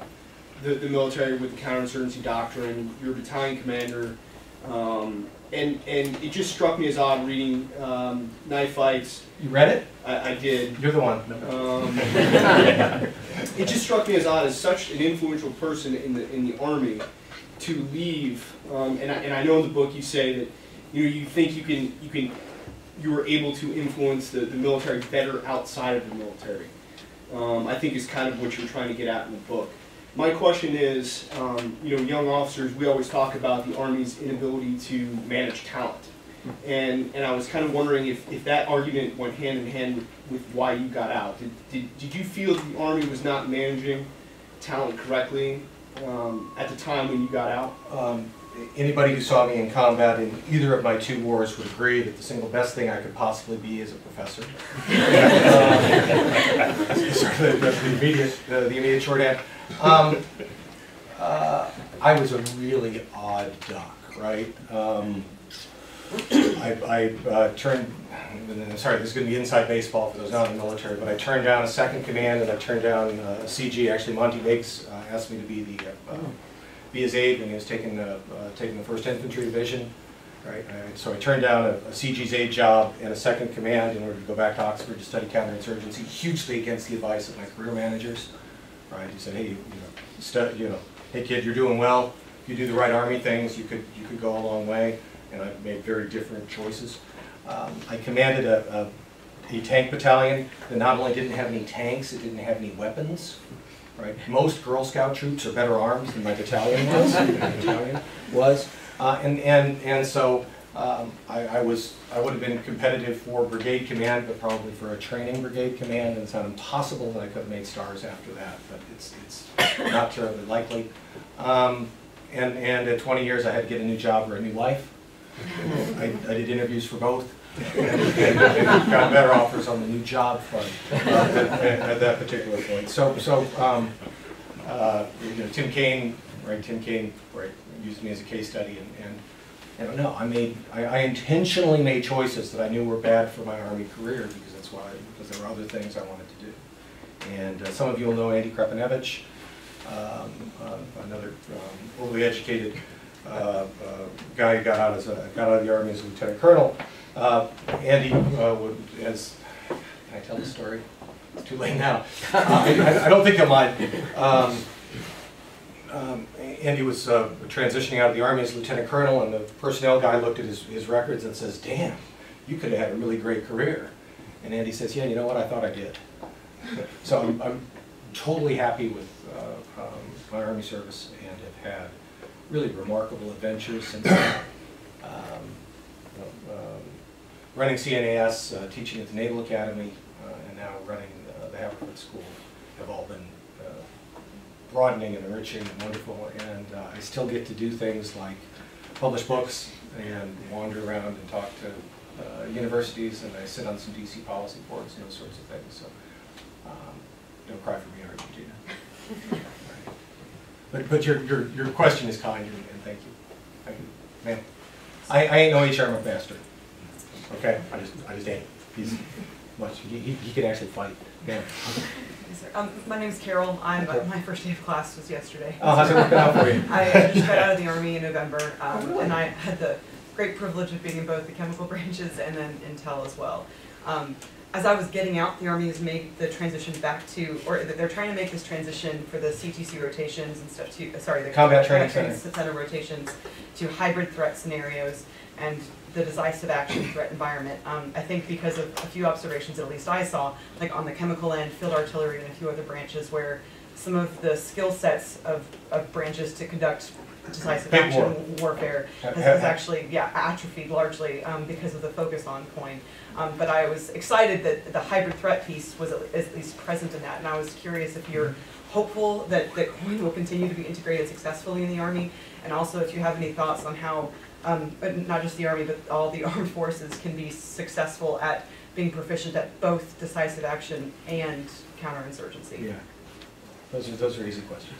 military with the counterinsurgency doctrine. You're a battalion commander. And it just struck me as odd reading Knife Fights. You read it? I did. You're the one. It just struck me as odd, as such an influential person in the Army, to leave. And I know in the book you say that you think you were able to influence the military better outside of the military. I think is kind of what you're trying to get at in the book. My question is, young officers, we always talk about the Army's inability to manage talent. And I was kind of wondering if that argument went hand in hand with why you got out. Did you feel that the Army was not managing talent correctly? at the time when you got out? Anybody who saw me in combat in either of my 2 wars would agree that the single best thing I could possibly be is a professor. The immediate shorthand. I was a really odd duck, right? I turned, sorry, this is going to be inside baseball for those not in the military, but I turned down a second command and I turned down a CG. Actually, Monty Meigs asked me to be his aide when he was taking the 1st Infantry Division. Right? So I turned down a CG's aide job and a second command in order to go back to Oxford to study counterinsurgency, hugely against the advice of my career managers. Right? He said, hey, hey kid, you're doing well. If you do the right Army things, you could go a long way. And I made very different choices. I commanded a tank battalion that not only didn't have any tanks, it didn't have any weapons. Right? Most Girl Scout troops are better armed than my battalion was. And so I would have been competitive for brigade command, but probably for a training brigade command. And it's not impossible that I could have made stars after that, but it's not terribly likely. And at 20 years, I had to get a new job or a new life. I did interviews for both and got better offers on the new job front at that particular point. So Tim Kaine, right? Tim Kaine, right, used me as a case study, and no, I intentionally made choices that I knew were bad for my Army career because there were other things I wanted to do. And some of you will know Andy Krepenevich, another overly educated guy who got out of the Army as a lieutenant colonel. Andy can I tell the story? It's too late now. I don't think he'll mind. Andy was transitioning out of the Army as lieutenant colonel, and the personnel guy looked at his records and says, "Damn, you could have had a really great career." And Andy says, "Yeah, you know what? I thought I did." So I'm totally happy with my Army service and have had really remarkable adventures since then. Running CNAS, teaching at the Naval Academy, and now running the Haverford School have all been broadening and enriching and wonderful. And I still get to do things like publish books and wander around and talk to universities, and I sit on some DC policy boards and those sorts of things. So don't cry for me, Argentina. But your question is kind, and thank you. Thank you, ma'am. I ain't no HR McMaster. Okay, I just ain't. He's much. He can actually fight. Yeah. My name's Carol. My first day of class was yesterday. Oh, how's it working out for you? I just got out of the Army in November, and I had the great privilege of being in both the chemical branches and then Intel as well. As I was getting out, the Army has made the transition back to, or they're trying to make this transition for the CTC rotations and stuff to, the Combat Training Center rotations to hybrid threat scenarios and the decisive action threat environment. I think because of a few observations that at least I saw, like on the chemical end, field artillery, and a few other branches where some of the skill sets of branches to conduct decisive action warfare has actually, atrophied largely because of the focus on COIN. But I was excited that the hybrid threat piece was at least present in that, and I was curious if you're hopeful that COIN will continue to be integrated successfully in the Army, and also if you have any thoughts on how not just the Army, but all the armed forces can be successful at being proficient at both decisive action and counterinsurgency. Yeah, those are easy questions.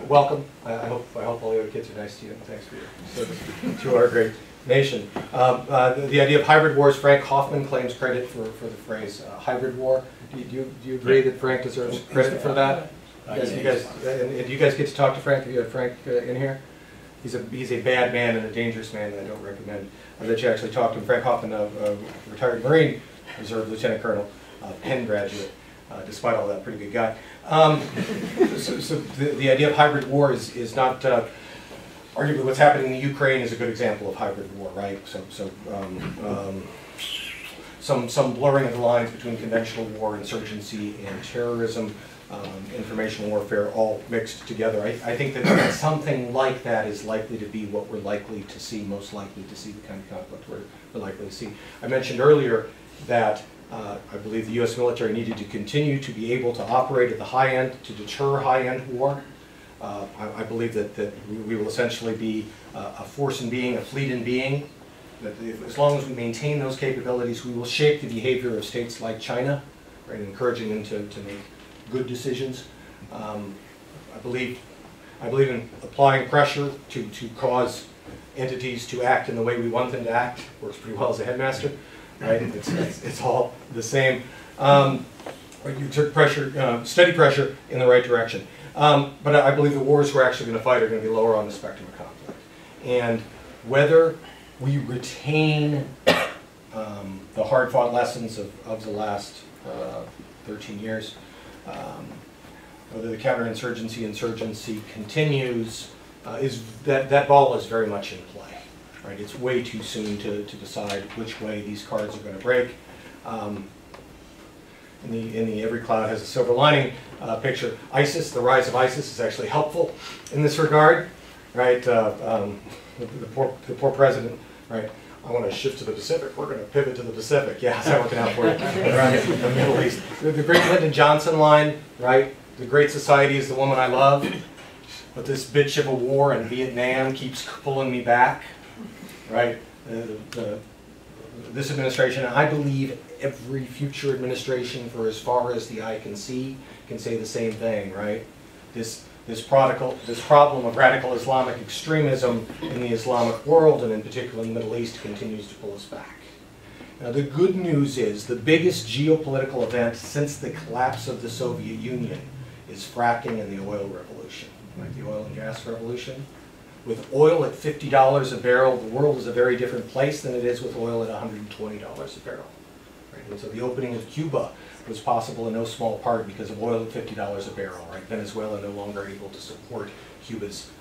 Welcome. I hope all the other kids are nice to you, and thanks for your service to our great nation. The idea of hybrid wars, Frank Hoffman claims credit for the phrase hybrid war. Do you agree that Frank deserves credit for that? Do you guys get to talk to Frank? Have you had Frank in here? He's a bad man and a dangerous man that I don't recommend that you actually talk to him. Frank Hoffman, a retired Marine, Reserve Lieutenant Colonel, Penn graduate, despite all that, pretty good guy. So the idea of hybrid war is not, arguably what's happening in the Ukraine is a good example of hybrid war, right? Some blurring of the lines between conventional war, insurgency, and terrorism, information warfare, all mixed together. I think that something like that is likely to be what we're likely to see, most likely to see, the kind of conflict we're likely to see. I mentioned earlier that I believe the U.S. military needed to continue to be able to operate at the high end, to deter high-end war. I believe that we will essentially be a force in being, a fleet in being. That as long as we maintain those capabilities, we will shape the behavior of states like China, right, encouraging them to make good decisions. I believe in applying pressure to cause entities to act in the way we want them to act. Works pretty well as a headmaster, right? It's all the same. You took pressure, steady pressure in the right direction. But I believe the wars we're actually going to fight are going to be lower on the spectrum of conflict. And whether we retain the hard-fought lessons of the last 13 years, whether the counterinsurgency continues, that ball is very much in play. Right? It's way too soon to decide which way these cards are going to break. In the every cloud has a silver lining picture. ISIS, the rise of ISIS is actually helpful in this regard, right? The poor president, right? I want to shift to the Pacific. We're going to pivot to the Pacific. Yeah, how's that working out for you? Around the Middle East. The great Lyndon Johnson line, right? The great society is the woman I love, but this bitch of a war in Vietnam keeps pulling me back, right? This administration, and I believe every future administration for as far as the eye can see, can say the same thing, right? This problem of radical Islamic extremism in the Islamic world, and in particular in the Middle East, continues to pull us back. Now the good news is the biggest geopolitical event since the collapse of the Soviet Union is fracking and the oil revolution, right? The oil and gas revolution. With oil at $50 a barrel, the world is a very different place than it is with oil at $120 a barrel. Right? And so the opening of Cuba was possible in no small part because of oil at $50 a barrel. Right? Venezuela no longer able to support Cuba's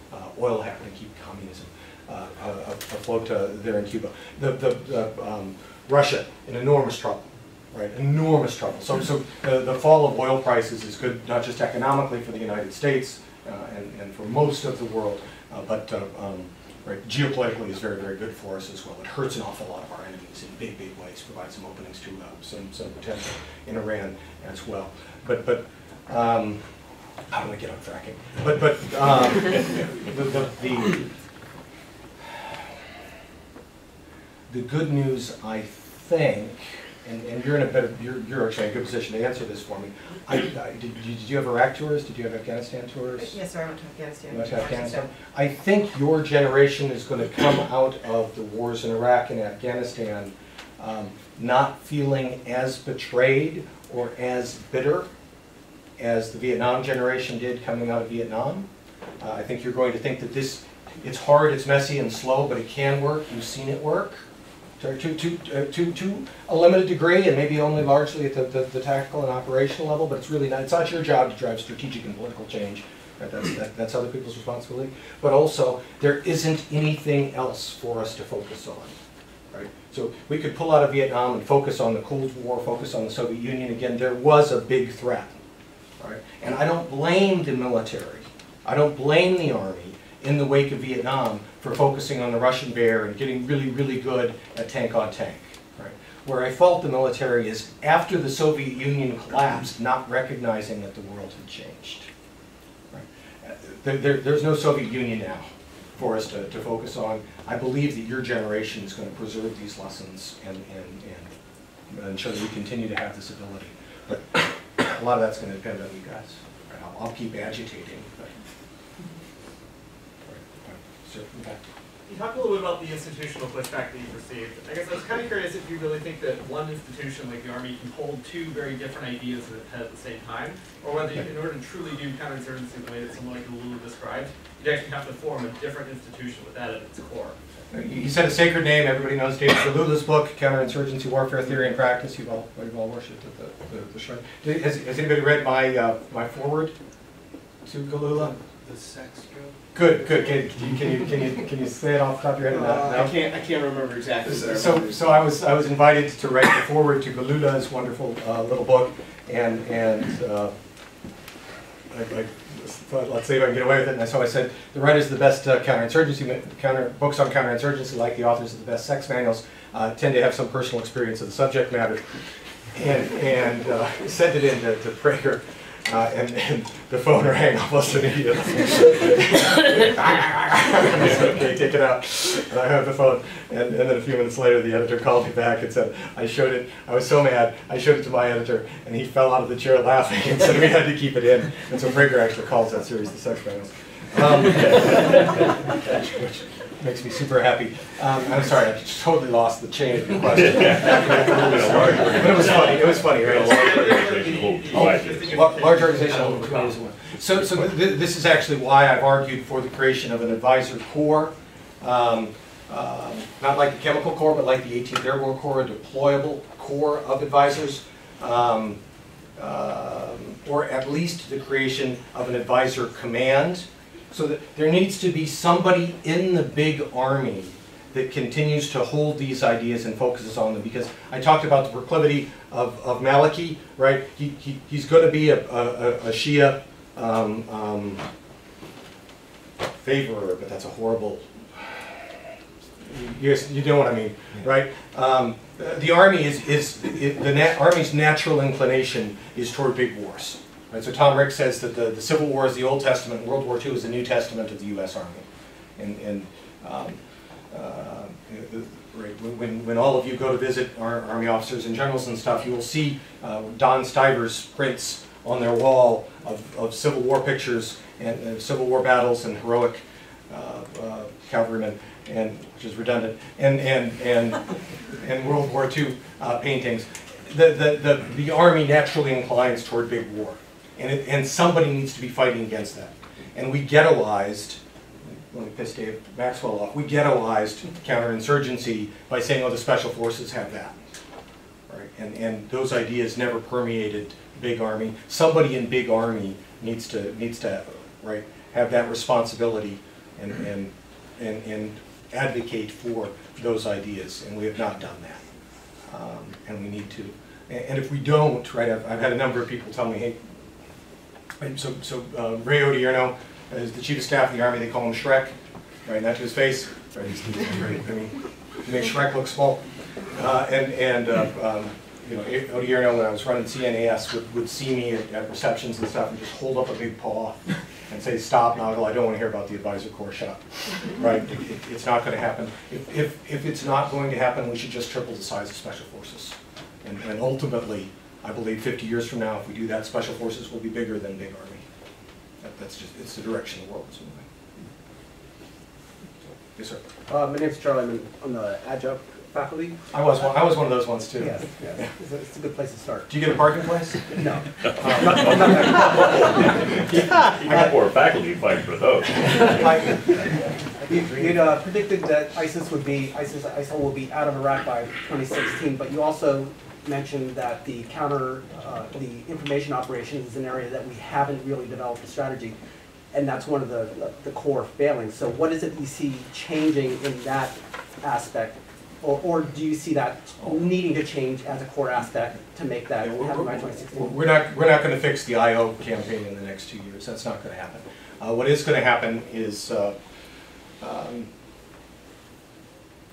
oil habit and keep communism afloat there in Cuba. Russia in enormous trouble. Right, enormous trouble. So the fall of oil prices is good not just economically for the United States and for most of the world, but right, geopolitically is very, very good for us as well. It hurts an awful lot of our enemies in big, big ways, provides some openings to some potential in Iran as well. But how do I get on fracking? The good news, I think, and you're in a better, you're actually in a good position to answer this for me. Did you have Iraq tours? Did you have Afghanistan tours? Yes, sir, I went to Afghanistan. You went to Afghanistan? I think your generation is going to come out of the wars in Iraq and Afghanistan not feeling as betrayed or as bitter as the Vietnam generation did coming out of Vietnam. I think you're going to think that it's hard, it's messy and slow, but it can work. You've seen it work. To a limited degree, and maybe only largely at the tactical and operational level, but it's really not. It's not your job to drive strategic and political change. Right? That's other people's responsibility. But also, there isn't anything else for us to focus on. Right? So we could pull out of Vietnam and focus on the Cold War, focus on the Soviet Union again. There was a big threat, right? And I don't blame the military. I don't blame the Army in the wake of Vietnam for focusing on the Russian bear and getting really, really good at tank on tank. Right? Where I fault the military is after the Soviet Union collapsed, not recognizing that the world had changed. Right? There's no Soviet Union now for us to focus on. I believe that your generation is going to preserve these lessons and ensure that we continue to have this ability. But a lot of that's going to depend on you guys. Right? I'll keep agitating. But you talked a little bit about the institutional pushback that you've received. I guess I was kind of curious if you really think that one institution like the Army can hold two very different ideas at the same time, or whether you, in order to truly do counterinsurgency the way that someone like Lulu described, you'd actually have to form a different institution with that at its core. You said a sacred name. Everybody knows David Galula's book, Counterinsurgency Warfare Theory and Practice. You've all worshipped at the shrine. Has anybody read my foreword to Galula? The sex joke? Good. Can you say it off the top of your head? No? I can't remember exactly. So I was invited to write the foreword to Galula's wonderful little book, and I thought, let's see if I can get away with it. And so I said, the writers of the best books on counterinsurgency, like the authors of the best sex manuals, tend to have some personal experience of the subject matter. sent it in to Prager. And the phone rang almost immediately. Okay, take it out. And I hung up the phone. And then a few minutes later, the editor called me back and said, I showed it. I was so mad. I showed it to my editor, and he fell out of the chair laughing and said we had to keep it in. And so Prager actually calls that series the Sex Manual. Which makes me super happy. I'm sorry, I totally lost the chain of your question. But it was funny. It was funny, right? Large organization. So this is actually why I've argued for the creation of an advisor corps. Not like the chemical corps, but like the 18th Airborne Corps, a deployable corps of advisors. Or at least the creation of an advisor command. So that there needs to be somebody in the big army that continues to hold these ideas and focuses on them. Because I talked about the proclivity of Maliki, right? He's going to be a Shia favorer, but that's a horrible. You know what I mean, right? The army Army's natural inclination is toward big wars. Right, so Tom Rick says that the Civil War is the Old Testament, World War II is the New Testament of the U.S. Army. When all of you go to visit our Army officers and generals and stuff, you will see Don Stiver's prints on their wall of Civil War pictures and Civil War battles and heroic cavalrymen, which is redundant, and World War II paintings. The Army naturally inclines toward big war. And somebody needs to be fighting against that. And we ghettoized, let me piss Dave Maxwell off, we ghettoized counterinsurgency by saying, oh, the special forces have that. Right? And those ideas never permeated big army. Somebody in big army needs to right, have that responsibility and advocate for those ideas. And we have not done that. And we need to. And if we don't, right, I've had a number of people tell me, hey, so Ray Odierno is the Chief of Staff of the Army. They call him Shrek, right? Not to his face, right? He's great. I mean, he makes Shrek look small. You know, Odierno, when I was running CNAS, would see me at receptions and stuff and just hold up a big paw and say, "Stop, Nagl. I don't want to hear about the advisor corps. Shut up." Right? It's not going to happen. If it's not going to happen, we should just triple the size of special forces. And ultimately, I believe 50 years from now, if we do that, special forces will be bigger than big army. That's just, it's the direction the world is moving. Yes, sir. My name's Charlie. I'm the adjunct faculty. I was one of those ones too. Yes, yeah. It's a good place to start. Do you get a parking place? No. You got more faculty fighting for those. You'd predicted that ISIL will be out of Iraq by 2016, but you also mentioned that the information operations is an area that we haven't really developed a strategy, and that's one of the core failings. So what is it you see changing in that aspect, or do you see that needing to change as a core aspect to make that happen by 2016? We're not going to fix the IO campaign in the next 2 years. That's not going to happen. What is going to happen is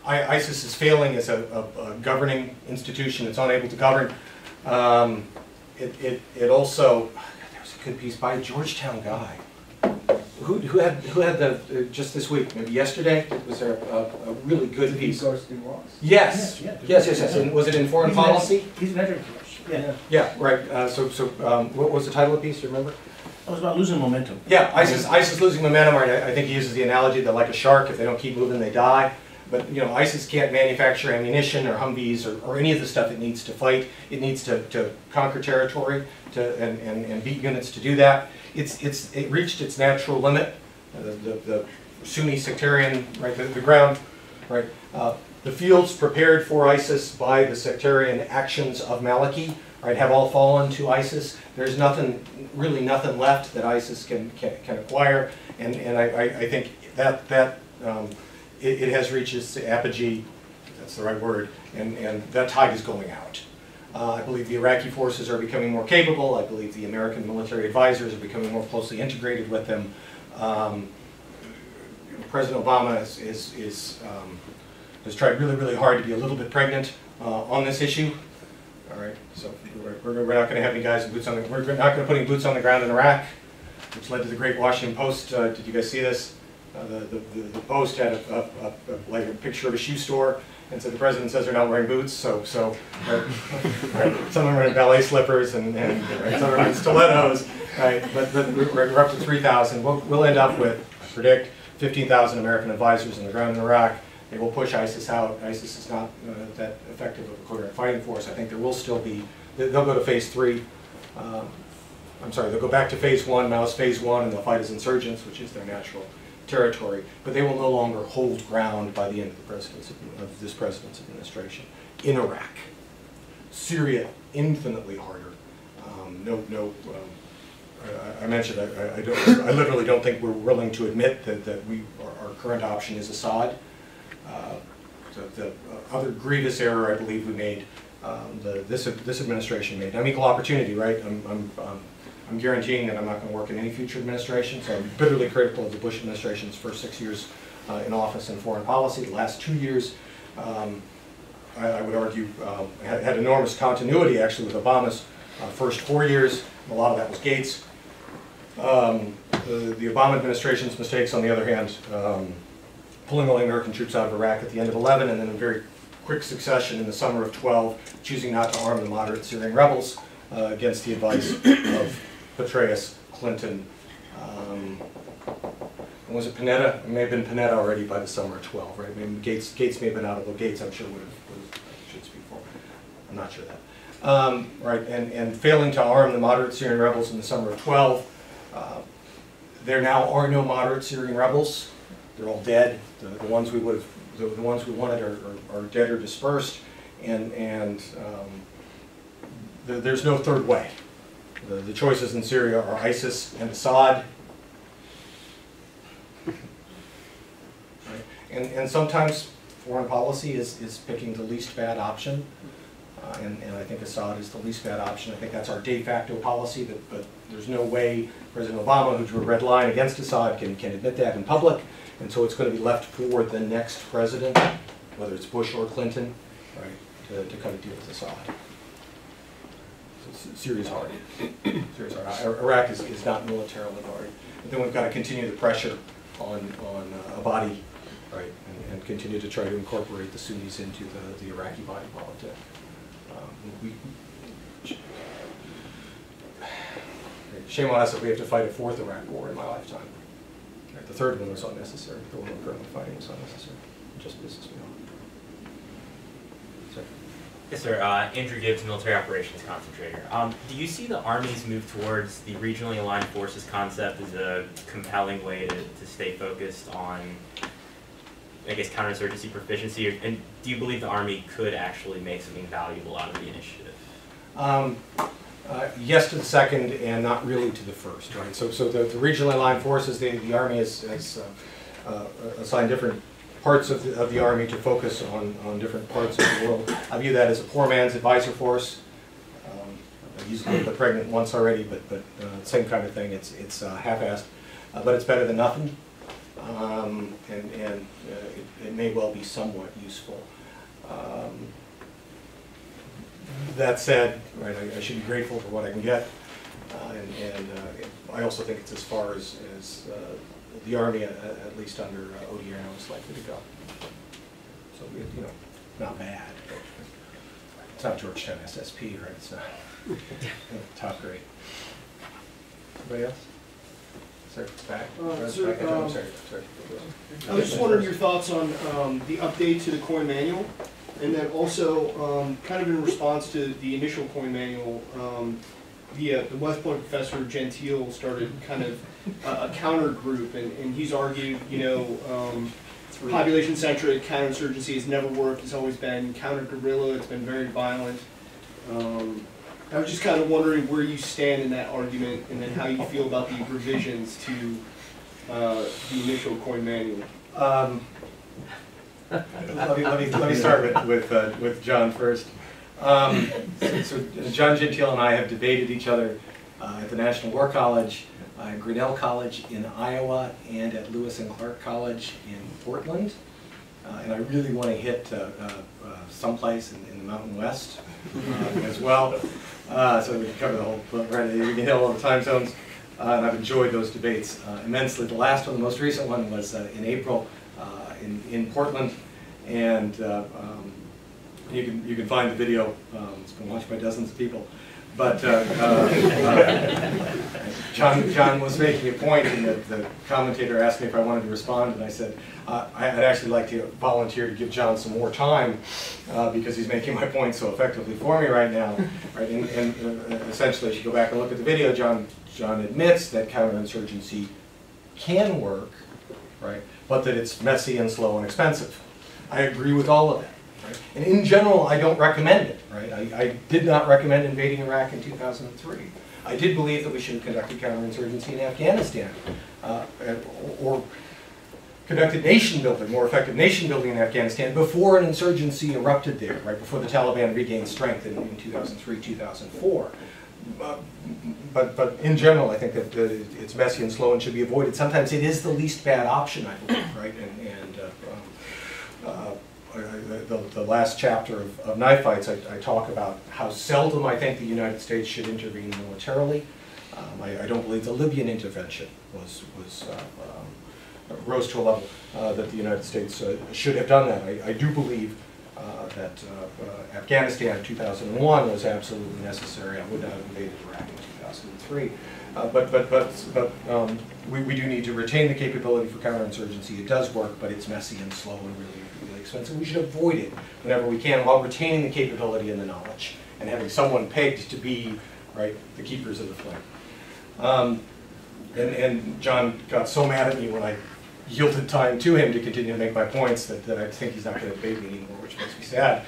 ISIS is failing as a governing institution. It's unable to govern. It also, there was a good piece by a Georgetown guy. Who had the, just this week, maybe yesterday, was there a really good piece? Yes, yes. And was it in foreign policy? He's an editor for us. Yeah. Yeah, right. What was the title of the piece, do you remember? It was about losing momentum. Yeah, ISIS losing momentum. I think he uses the analogy that like a shark, if they don't keep moving, they die. But you know, ISIS can't manufacture ammunition or Humvees or any of the stuff it needs to fight. It needs to conquer territory and beat units to do that. It reached its natural limit. The Sunni sectarian, right? The ground, right? The fields prepared for ISIS by the sectarian actions of Maliki, right, have all fallen to ISIS. There's really nothing left that ISIS can acquire, and I think that it has reached its apogee, if that's the right word, and that tide is going out. I believe the Iraqi forces are becoming more capable. I believe the American military advisors are becoming more closely integrated with them. President Obama has tried really, really hard to be a little bit pregnant on this issue. All right, so we're not going to have any guys in boots on the. We're not going to put any boots on the ground in Iraq, which led to the Great Washington Post. Did you guys see this? The Post had like a picture of a shoe store, and said the president says they're not wearing boots. So some of them are in ballet slippers and some are in stilettos. Right, but we're up to 3,000. We'll end up with, I predict, 15,000 American advisors on the ground in Iraq. They will push ISIS out. ISIS is not that effective of a coherent fighting force. I think there will still be, they'll go to phase 3. I'm sorry, they'll go back to phase 1, Mao's phase 1, and they'll fight as insurgents, which is their natural territory. But they will no longer hold ground by the end of this president's administration in Iraq. Syria, infinitely harder. I mentioned I literally don't think we're willing to admit that our current option is Assad. The other grievous error I believe we made, this administration made. I'm equal opportunity, right? I'm guaranteeing that I'm not going to work in any future administration, so I'm bitterly critical of the Bush administration's first 6 years in office in foreign policy. The last 2 years, I would argue, had enormous continuity actually with Obama's first 4 years. A lot of that was Gates. The Obama administration's mistakes, on the other hand, pulling all the American troops out of Iraq at the end of 11, and then in very quick succession in the summer of 12, choosing not to arm the moderate Syrian rebels against the advice of Petraeus, Clinton. Was it Panetta? It may have been Panetta already by the summer of 12, right? I mean, Gates may have been out, although Gates, I'm sure, would have should speak for. I'm not sure that. Right, and failing to arm the moderate Syrian rebels in the summer of 12. There now are no moderate Syrian rebels. They're all dead. The ones we wanted are dead or dispersed, and there's no third way. The choices in Syria are ISIS and Assad. Right? And sometimes foreign policy is picking the least bad option. And I think Assad is the least bad option. I think that's our de facto policy, but there's no way President Obama, who drew a red line against Assad, can admit that in public. And so it's going to be left for the next president, whether it's Bush or Clinton, right, to kind of deal with Assad. So Syria's hard. Syria's hard. Iraq is not militarily hard. But then we've got to continue the pressure on Abadi, right, and continue to try to incorporate the Sunnis into the Iraqi body politic. Shame on us if we have to fight a fourth Iraq war in my lifetime. Right, the third one was unnecessary. The one we're currently fighting was unnecessary. It just pisses me off. Sir. Yes, sir. Andrew Gibbs, Military Operations Concentrator. Do you see the Army's move towards the regionally aligned forces concept as a compelling way to stay focused on, I guess, counterinsurgency proficiency? And do you believe the Army could actually make something valuable out of the initiative? Yes to the second, and not really to the first. Right. So the regionally aligned forces, the Army has assigned different parts of the Army to focus on different parts of the world. I view that as a poor man's advisor force. I've used a little bit pregnant once already, but same kind of thing. It's half-assed, but it's better than nothing. It may well be somewhat useful. That said, right, I should be grateful for what I can get, I also think it's as far as the Army, at least under ODRNO, is likely to go. So, you know, not bad. It's not Georgetown SSP, right? It's not top grade. Anybody else? Sir, back. Sir, I'm sorry. I was just wondering your thoughts on the update to the coin manual, and then also kind of in response to the initial coin manual, the West Point professor Gentile started kind of a counter group, and he's argued, you know, population-centric counterinsurgency has never worked. It's always been counter-guerrilla. It's been very violent. I was just kind of wondering where you stand in that argument, and then how you feel about the revisions to the initial coin manual. Let me start with John first. So John Gentile and I have debated each other at the National War College, Grinnell College in Iowa, and at Lewis and Clark College in Portland. and I really want to hit someplace in the Mountain West as well. So we can cover the whole, right, we can hit all the time zones, and I've enjoyed those debates immensely. The last one, the most recent one, was in April in Portland, and you can find the video. It's been watched by dozens of people. But John was making a point, and the commentator asked me if I wanted to respond, and I said I'd actually like to volunteer to give John some more time because he's making my point so effectively for me right now. Right? And essentially, if you go back and look at the video, John admits that counterinsurgency can work, right? But that it's messy and slow and expensive. I agree with all of that. Right? And in general, I don't recommend it. Right? I did not recommend invading Iraq in 2003. I did believe that we should have conducted counterinsurgency in Afghanistan, or conducted nation building, more effective nation building in Afghanistan before an insurgency erupted there, right before the Taliban regained strength in 2003, 2004. But in general, I think that it's messy and slow and should be avoided. Sometimes it is the least bad option, I believe, right? The last chapter of Knife Fights, I talk about how seldom I think the United States should intervene militarily. I don't believe the Libyan intervention rose to a level that the United States should have done that. I do believe that Afghanistan in 2001 was absolutely necessary. I would not have invaded Iraq in 2003. But we do need to retain the capability for counterinsurgency. It does work, but it's messy and slow and really expensive. We should avoid it whenever we can, while retaining the capability and the knowledge, and having someone pegged to be, right, the keepers of the flame. And John got so mad at me when I yielded time to him to continue to make my points that I think he's not going to debate me anymore, which makes me sad.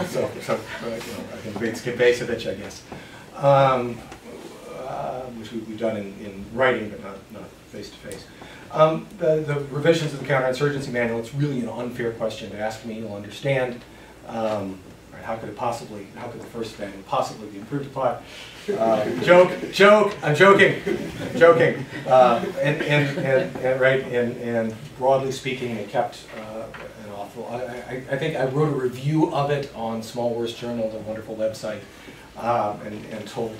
So I think debates get base a bitch, I guess. Which we've done in writing, but not face to face. The revisions of the Counterinsurgency Manual, it's really an unfair question to ask me. You'll understand. Right, how could the first manual possibly be improved upon? Joke, I'm joking. And broadly speaking, it kept an awful. I think I wrote a review of it on Small Wars Journal, the wonderful website, and told.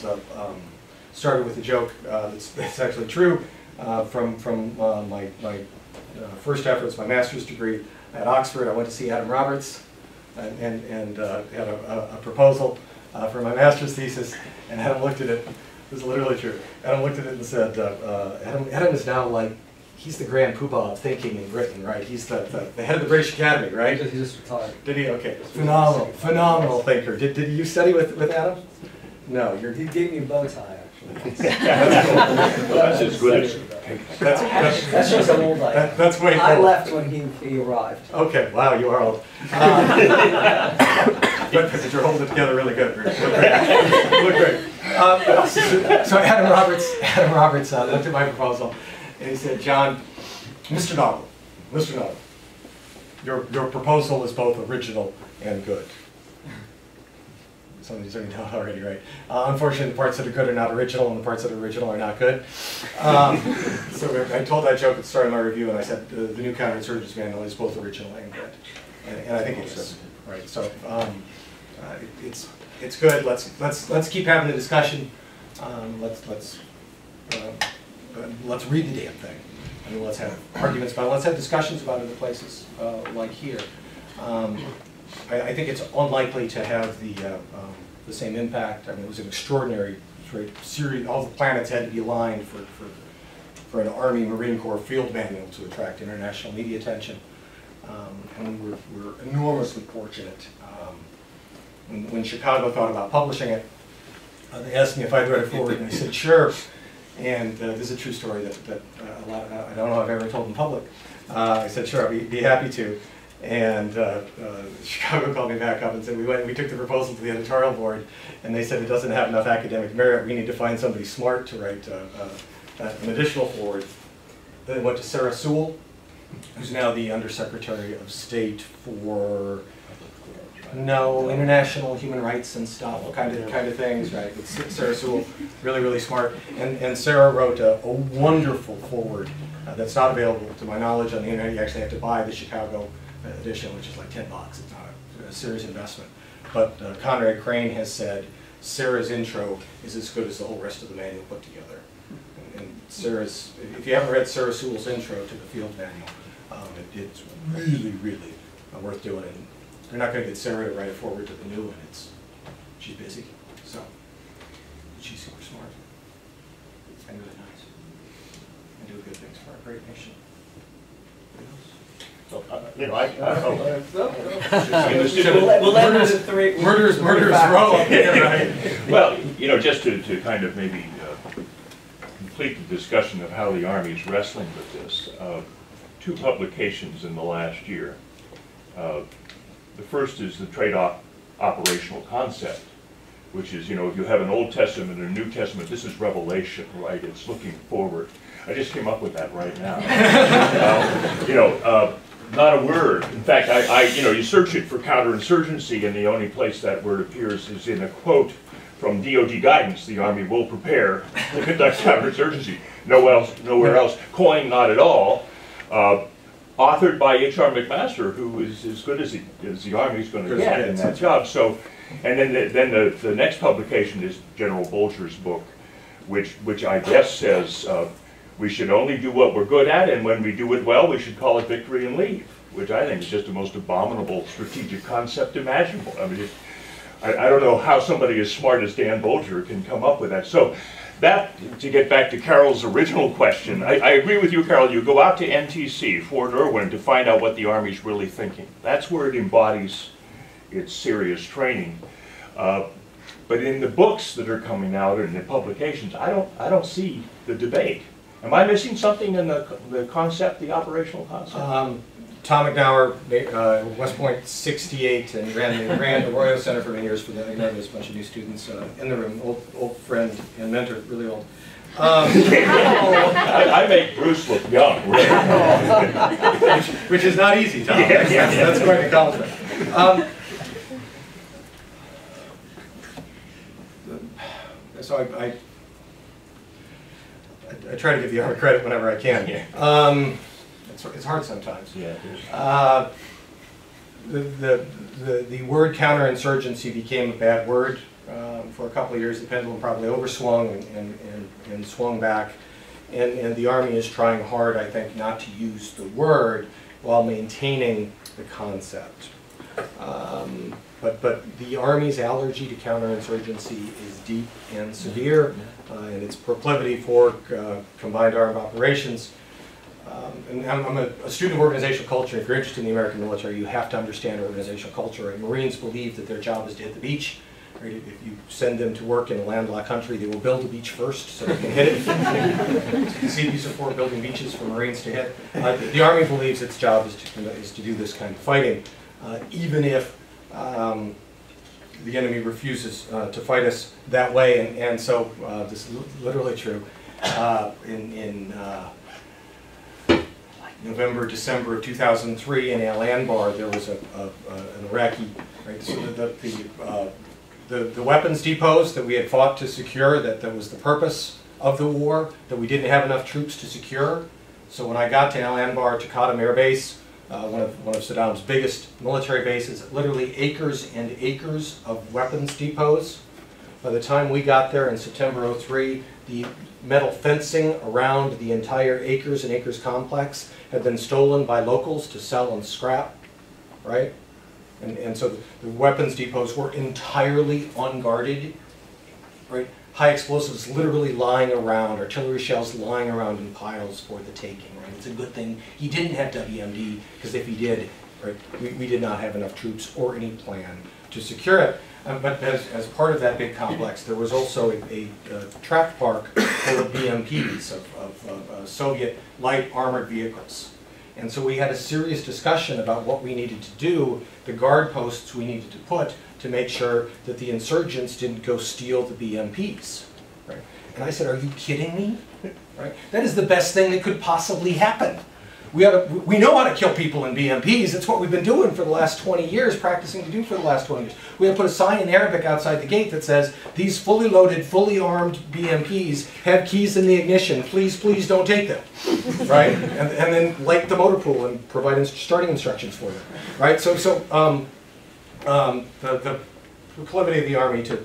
Started with a joke that's actually true from my first efforts, my master's degree at Oxford. I went to see Adam Roberts and had a proposal for my master's thesis, and Adam looked at it. This is literally true. Adam looked at it and said, Adam is now like, he's the grand poobah of thinking in Britain, right? He's the head of the British Academy, right? He just retired. Did he? Okay. Phenomenal thinker. Did you study with Adam? No, He gave me a bow tie, actually. That's as good as. That's just an old life. That's way I forward. left when he arrived. Okay, wow, you are old. But you're holding it together really good. Look great. So Adam Roberts looked at my proposal, and he said, John, Mr. Nagl, your proposal is both original and good. Some of these are not already right. Unfortunately, the parts that are good are not original, and the parts that are original are not good. So I told that joke at the start of my review, and I said the new Counterinsurgency Manual is both original and good, and I think it is. Right. So it's good. Let's keep having the discussion. Let's read the damn thing. I mean, let's have arguments about it. Let's have discussions about it in places like here. I think it's unlikely to have the same impact. I mean, it was an extraordinary series. All the planets had to be aligned for an Army Marine Corps field manual to attract international media attention. And we're enormously fortunate. When Chicago thought about publishing it, they asked me if I'd read it forward, and I said, sure. And this is a true story that I don't know if I've ever told in public. I said, sure, I'd be happy to. And Chicago called me back up and said, we took the proposal to the editorial board, and they said it doesn't have enough academic merit. We need to find somebody smart to write an additional forward. Then it went to Sarah Sewell, who's now the Undersecretary of State for international human rights and stuff, kind of things, right? It's Sarah Sewell, really smart. And Sarah wrote a wonderful forward that's not available to my knowledge on the internet. You actually have to buy the Chicago edition, which is like $10. It's not a serious investment. But Conrad Crane has said Sarah's intro is as good as the whole rest of the manual put together. And Sarah's, if you haven't read Sarah Sewell's intro to the field manual, it's really, really worth doing. And you're not going to get Sarah to write it forward to the new one. She's busy, so she's super smart and really nice and do good things for our great nation. So, you know, I We'll end it at 3. Murderers row. Yeah, right. well, you know, just to kind of maybe complete the discussion of how the Army is wrestling with this, 2 publications in the last year. The first is the trade-off operational concept, which is, you know, if you have an Old Testament and a New Testament, this is Revelation, right? It's looking forward. I just came up with that right now. You know, not a word. In fact, you know, you search it for counterinsurgency, and the only place that word appears is in a quote from DoD guidance: "The Army will prepare to conduct counterinsurgency." Nowhere else. Coined not at all. Authored by H.R. McMaster, who is as good as the Army's going to get in that job. So, and then the next publication is General Bolger's book, which I guess says we should only do what we're good at, and when we do it well, we should call it victory and leave, which I think is just the most abominable strategic concept imaginable. I mean, I don't know how somebody as smart as Dan Bolger can come up with that. So that, to get back to Carol's original question, I agree with you, Carol. You go out to NTC, Fort Irwin, to find out what the Army's really thinking. That's where it embodies its serious training. But in the books that are coming out and the publications, I don't see the debate. Am I missing something in the concept, the operational concept? Tom McNauer, West Point 68, and ran the Royal Center for many years for the, I know there's a bunch of new students in the room, old friend and mentor, really old. I make Bruce look young, really. which is not easy, Tom. That's quite an accomplishment. So I try to give the Army credit whenever I can. It's hard sometimes. Yeah, it is. The word counterinsurgency became a bad word for a couple of years. The pendulum probably overswung and swung back. And the Army is trying hard, I think, not to use the word while maintaining the concept. But the Army's allergy to counterinsurgency is deep and severe, and its proclivity for combined armed operations. And I'm a student of organizational culture. If you're interested in the American military, you have to understand organizational culture. And Marines believe that their job is to hit the beach. Right? If you send them to work in a landlocked country, they will build a beach first so they can hit it. CB support building beaches for Marines to hit. The Army believes its job is to do this kind of fighting, even if the enemy refuses to fight us that way. And so this is literally true. In November, December of 2003 in Al Anbar, there was an Iraqi, right? So the weapons depots that we had fought to secure, that was the purpose of the war, that we didn't have enough troops to secure. So when I got to Al Anbar, Taqadum Air Base, one of Saddam's biggest military bases, literally acres and acres of weapons depots. By the time we got there in September of '03, the metal fencing around the entire acres and acres complex had been stolen by locals to sell and scrap, right? And so the weapons depots were entirely unguarded, right? High explosives literally lying around, artillery shells lying around in piles for the taking, right? It's a good thing he didn't have WMD, because if he did, right, we did not have enough troops or any plan to secure it. But as part of that big complex, there was also a track park full of BMPs, of Soviet light armored vehicles. And so we had a serious discussion about what we needed to do, the guard posts we needed to put to make sure that the insurgents didn't go steal the BMPs. Right? And I said, are you kidding me? Right? That is the best thing that could possibly happen. we know how to kill people in BMPs. It's what we've been doing for the last 20 years, practicing to do for the last 20 years. We have to put a sign in Arabic outside the gate that says, these fully loaded, fully armed BMPs have keys in the ignition. Please, please don't take them, right? And then light the motor pool and provide starting instructions for them, right? So the proclivity of the Army to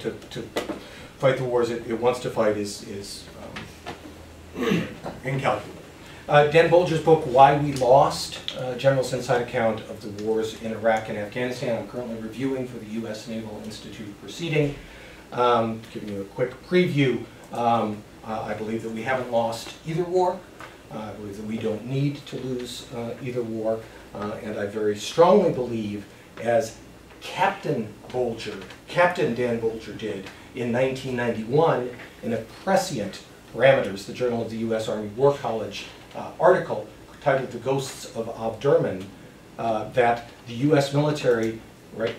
fight the wars it wants to fight is incalculable. Dan Bolger's book, Why We Lost, General's Inside Account of the Wars in Iraq and Afghanistan, I'm currently reviewing for the U.S. Naval Institute proceeding. Giving you a quick preview, I believe that we haven't lost either war. I believe that we don't need to lose either war. And I very strongly believe, as Captain Dan Bolger did in 1991 in a prescient Parameters, the Journal of the U.S. Army War College article titled "The Ghosts of Omdurman," that the U.S. military, right,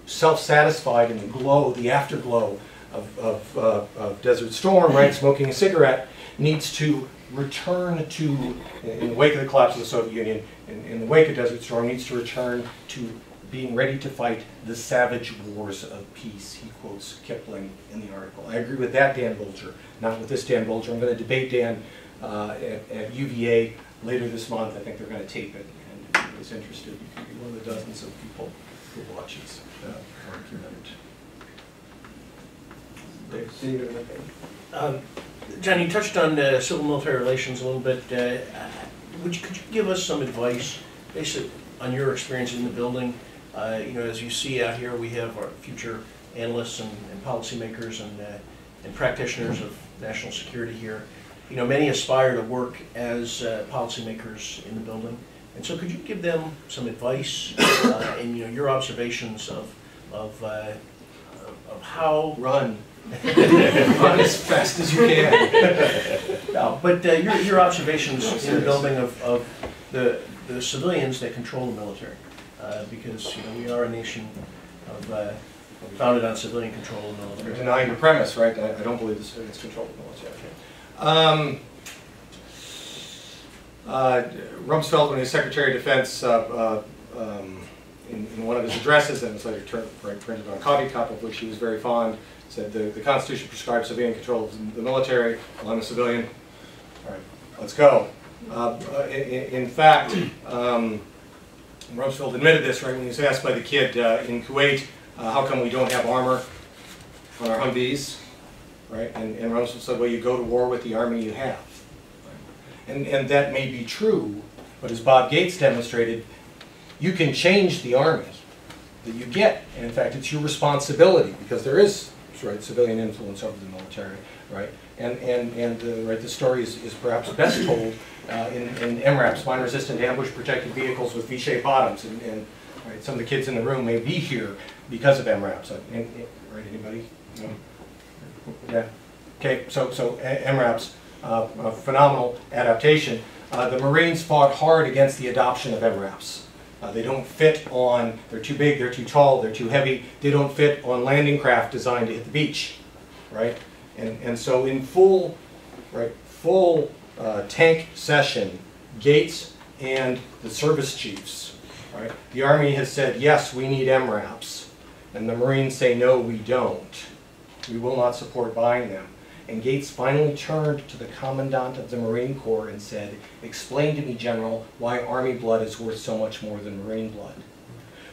self-satisfied in the glow, the afterglow of Desert Storm, right, smoking a cigarette, needs to return to, in the wake of the collapse of the Soviet Union, in the wake of Desert Storm, needs to return to being ready to fight the savage wars of peace. He quotes Kipling in the article. I agree with that Dan Bolger, not with this Dan Bolger. I'm going to debate Dan at UVA later this month. I think they're going to tape it, and if anyone's interested, you can be one of the dozens of people who watches argument. John, you touched on civil-military relations a little bit. Could you give us some advice, basically, on your experience in the building? You know, as you see out here, we have our future analysts and policymakers and practitioners of national security here. You know, many aspire to work as policymakers in the building, and so could you give them some advice and your observations of how run as fast as you can. No, but your observations in the building of the civilians that control the military, because we are a nation of founded on civilian control of the military. You're denying your premise, right? I don't believe the civilians control the military. Rumsfeld, when he was Secretary of Defense, in one of his addresses, and it's later printed on a coffee cup, of which he was very fond, said the Constitution prescribes civilian control of the military. Well, I'm a civilian. All right, let's go. In fact, Rumsfeld admitted this, right, when he was asked by the kid in Kuwait, how come we don't have armor on our Humvees, right? And Rumsfeld said, well, you go to war with the army you have. Right? And that may be true, but as Bob Gates demonstrated, you can change the army that you get. And in fact, it's your responsibility, because there is, right, civilian influence over the military, right? And the story is perhaps best told in MRAPs, mine-resistant ambush-protected vehicles with V-shaped bottoms. And right, some of the kids in the room may be here because of MRAPs. Right, anybody? No? Yeah. Okay, so MRAPs, phenomenal adaptation. The Marines fought hard against the adoption of MRAPs. They don't fit on, they're too big, they're too tall, they're too heavy. They don't fit on landing craft designed to hit the beach, right? And so in full tank session, Gates and the service chiefs, right? The Army has said, yes, we need MRAPs. And the Marines say, no, we don't. We will not support buying them. And Gates finally turned to the Commandant of the Marine Corps and said, explain to me, General, why Army blood is worth so much more than Marine blood.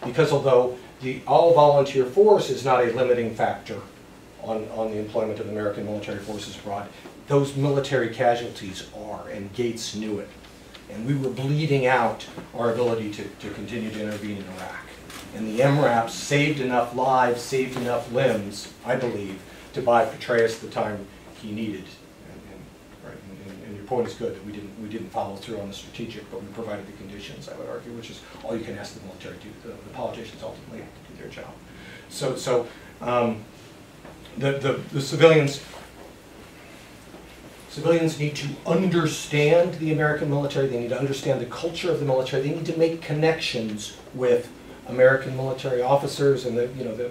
Because although the all-volunteer force is not a limiting factor on the employment of American military forces abroad, those military casualties are, and Gates knew it. And we were bleeding out our ability to continue to intervene in Iraq. And the MRAPs saved enough lives, saved enough limbs, I believe, to buy Petraeus the time he needed. And your point is good that we didn't follow through on the strategic, but we provided the conditions, I would argue, which is all you can ask the military to do. The politicians ultimately have to do their job. So the civilians need to understand the American military. They need to understand the culture of the military. They need to make connections with American military officers and the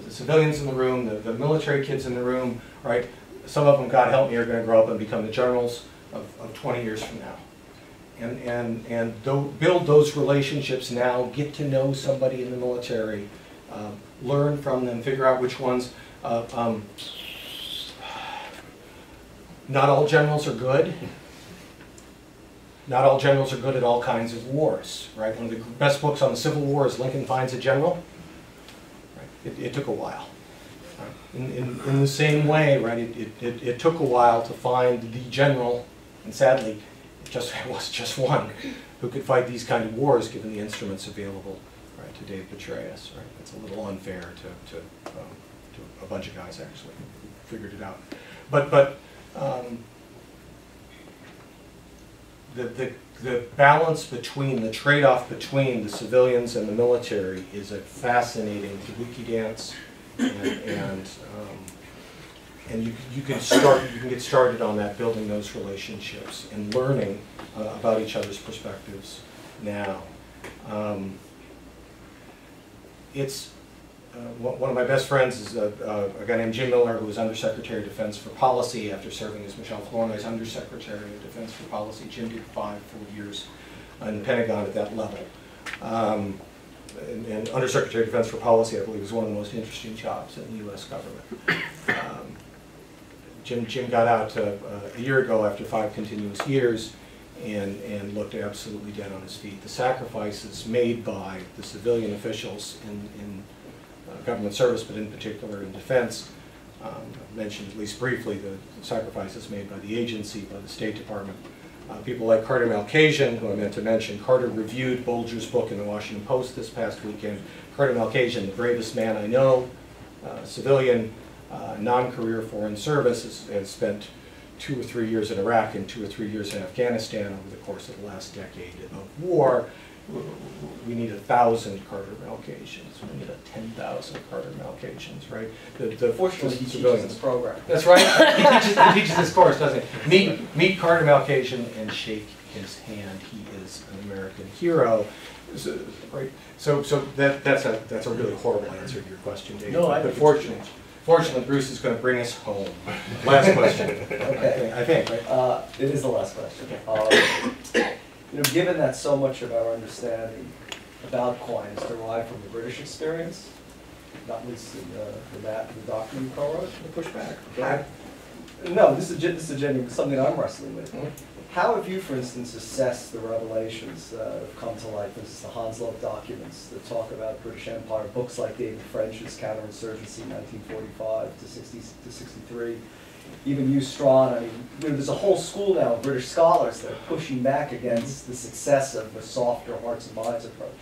civilians in the room, the military kids in the room, right? Some of them, God help me, are going to grow up and become the generals of 20 years from now. build those relationships now, get to know somebody in the military, learn from them, figure out which ones. Not all generals are good. Not all generals are good at all kinds of wars, right? One of the best books on the Civil War is Lincoln Finds a General. Right? It took a while. Right? In the same way, right? It took a while to find the general, and sadly, it was just one who could fight these kind of wars given the instruments available, right, to Dave Petraeus. Right? It's a little unfair to a bunch of guys actually who figured it out. But the balance between, the trade-off between the civilians and the military is a fascinating kabuki dance, and you can get started on that, building those relationships and learning about each other's perspectives now. One of my best friends is a guy named Jim Miller, who was Undersecretary of Defense for Policy after serving as Michelle Flournoy's Undersecretary of Defense for Policy. Jim did 5 full years in the Pentagon at that level. And Undersecretary of Defense for Policy, I believe, is one of the most interesting jobs in the U.S. government. Jim got out a year ago after 5 continuous years and looked absolutely dead on his feet. The sacrifices made by the civilian officials in government service, but in particular in defense. I've mentioned at least briefly the sacrifices made by the agency, by the State Department. People like Carter Malkasian, who I meant to mention. Carter reviewed Bolger's book in the Washington Post this past weekend. Carter Malkasian, the bravest man I know, civilian, non-career foreign service, has spent 2 or 3 years in Iraq and 2 or 3 years in Afghanistan over the course of the last decade of war. We need 1,000 Carter Malkasians. We need 10,000 Carter Malkasians, right? Fortunately, he teaches this program. That's right. He teaches this course, doesn't he? Meet Carter Malkasian and shake his hand. He is an American hero. So, right. So that's a really horrible answer to your question, Dave. No, but fortunately, Bruce is going to bring us home. Last question. Okay. I think, right? It is the last question. You know, given that so much of our understanding about Quine is derived from the British experience, not least in the document you co-wrote, Push back. okay? No, this is a genuine, something I'm wrestling with. How have you, for instance, assessed the revelations that have come to light, for instance, the Hanslope documents that talk about British Empire, books like David French's CounterInsurgency 1945 to 63, even you, Strawn. I mean, there's a whole school now of British scholars that are pushing back against the success of the softer hearts and minds approach.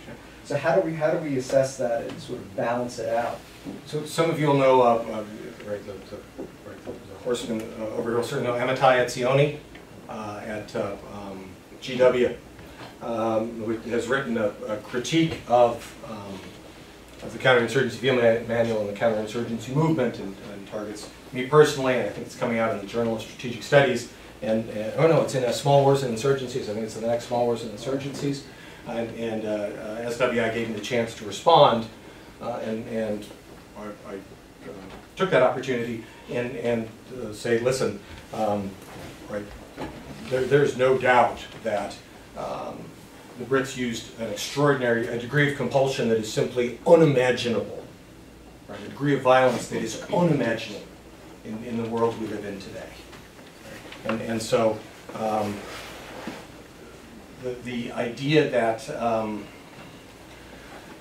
So how do we assess that and sort of balance it out? So some of you will know, the horseman over here will certainly know Amitai Etzioni at GW, who has written a critique of the Counterinsurgency Manual and the counterinsurgency movement, and targets me personally, and I think it's coming out in the Journal of Strategic Studies, oh no, it's in Small Wars and Insurgencies. I think it's in the next Small Wars and Insurgencies, and SWI gave me the chance to respond, and I took that opportunity and say, listen, right, there's no doubt that the Brits used a degree of compulsion that is simply unimaginable, right? A degree of violence that is unimaginable in the world we live in today. And so the idea that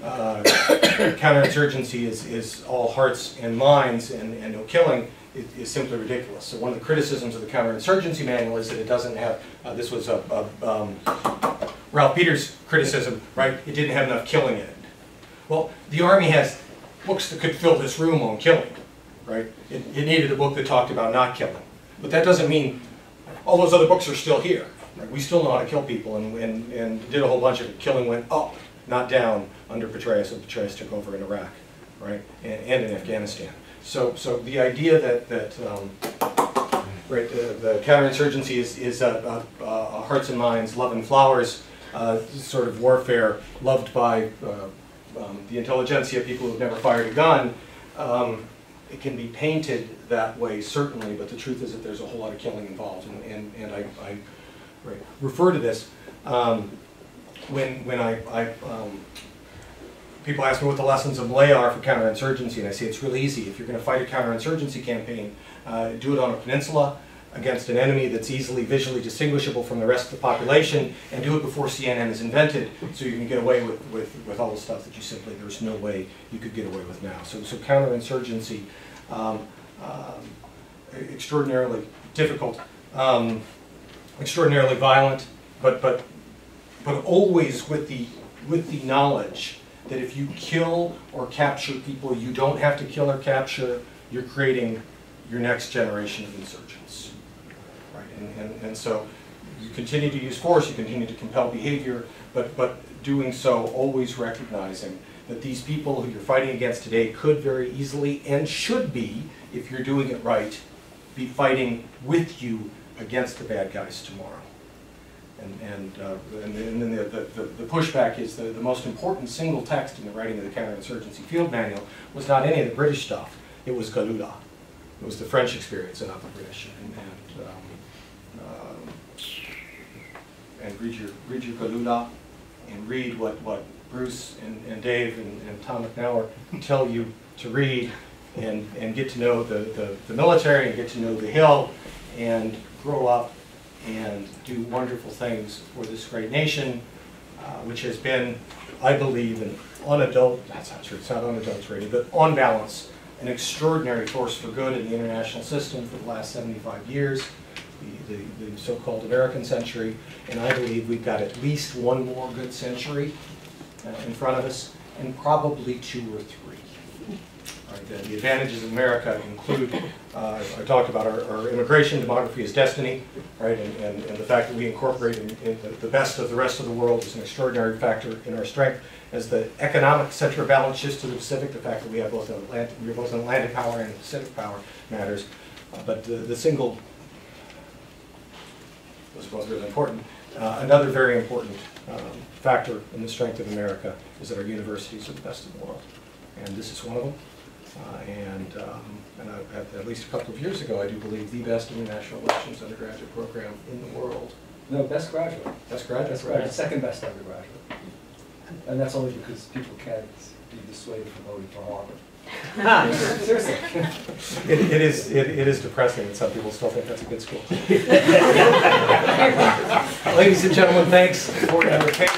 counterinsurgency is all hearts and minds and no killing is simply ridiculous. So one of the criticisms of the Counterinsurgency Manual is that it doesn't have, this was Ralph Peters' criticism, right? It didn't have enough killing in it. Well, the Army has books that could fill this room on killing, right? It needed a book that talked about not killing. But that doesn't mean all those other books are still here. Right? We still know how to kill people and did a whole bunch of it. Killing went up, not down, under Petraeus, and Petraeus took over in Iraq, right? And in Afghanistan. So the idea that right, the counterinsurgency is a hearts and minds, love and flowers sort of warfare loved by the intelligentsia, people who've never fired a gun. It can be painted that way, certainly, but the truth is that there's a whole lot of killing involved, and I refer to this. People ask me what the lessons of Malaya are for counterinsurgency, and I say it's real easy. If you're going to fight a counterinsurgency campaign, do it on a peninsula against an enemy that's easily visually distinguishable from the rest of the population, and do it before CNN is invented, so you can get away with all the stuff that you simply, there's no way you could get away with now. So counterinsurgency, extraordinarily difficult, extraordinarily violent, but always with the knowledge that if you kill or capture people you don't have to kill or capture, you're creating your next generation of insurgents. Right? And so you continue to use force, you continue to compel behavior, but doing so always recognizing that these people who you're fighting against today could very easily and should be, if you're doing it right, be fighting with you against the bad guys tomorrow. And then the pushback is the most important single text in the writing of the Counterinsurgency Field Manual was not any of the British stuff. It was Galula. It was the French experience and not the British. And read your Galula, and read what Bruce and Dave and Tom McNauer tell you to read, and get to know the military, and get to know the Hill, and grow up and do wonderful things for this great nation, which has been, I believe, that's not true, it's not unadulterated, but on balance, an extraordinary force for good in the international system for the last 75 years, the so-called American century, and I believe we've got at least one more good century in front of us, and probably 2 or 3. Right, the advantages of America include, I talked about our immigration, demography is destiny, right, and the fact that we incorporate in the best of the rest of the world is an extraordinary factor in our strength. As the economic center of balance shifts to the Pacific, the fact that we have both an Atlantic power and a Pacific power matters. But the single, was both really important, another very important factor in the strength of America is that our universities are the best in the world. And this is one of them. At least a couple of years ago, I do believe the best international relations undergraduate program in the world. No, best graduate. Best graduate. Best graduate. Second best undergraduate. And that's only because people can't be dissuaded from voting for Harvard. Seriously. It is depressing that some people still think that's a good school. Ladies and gentlemen, thanks for your attention.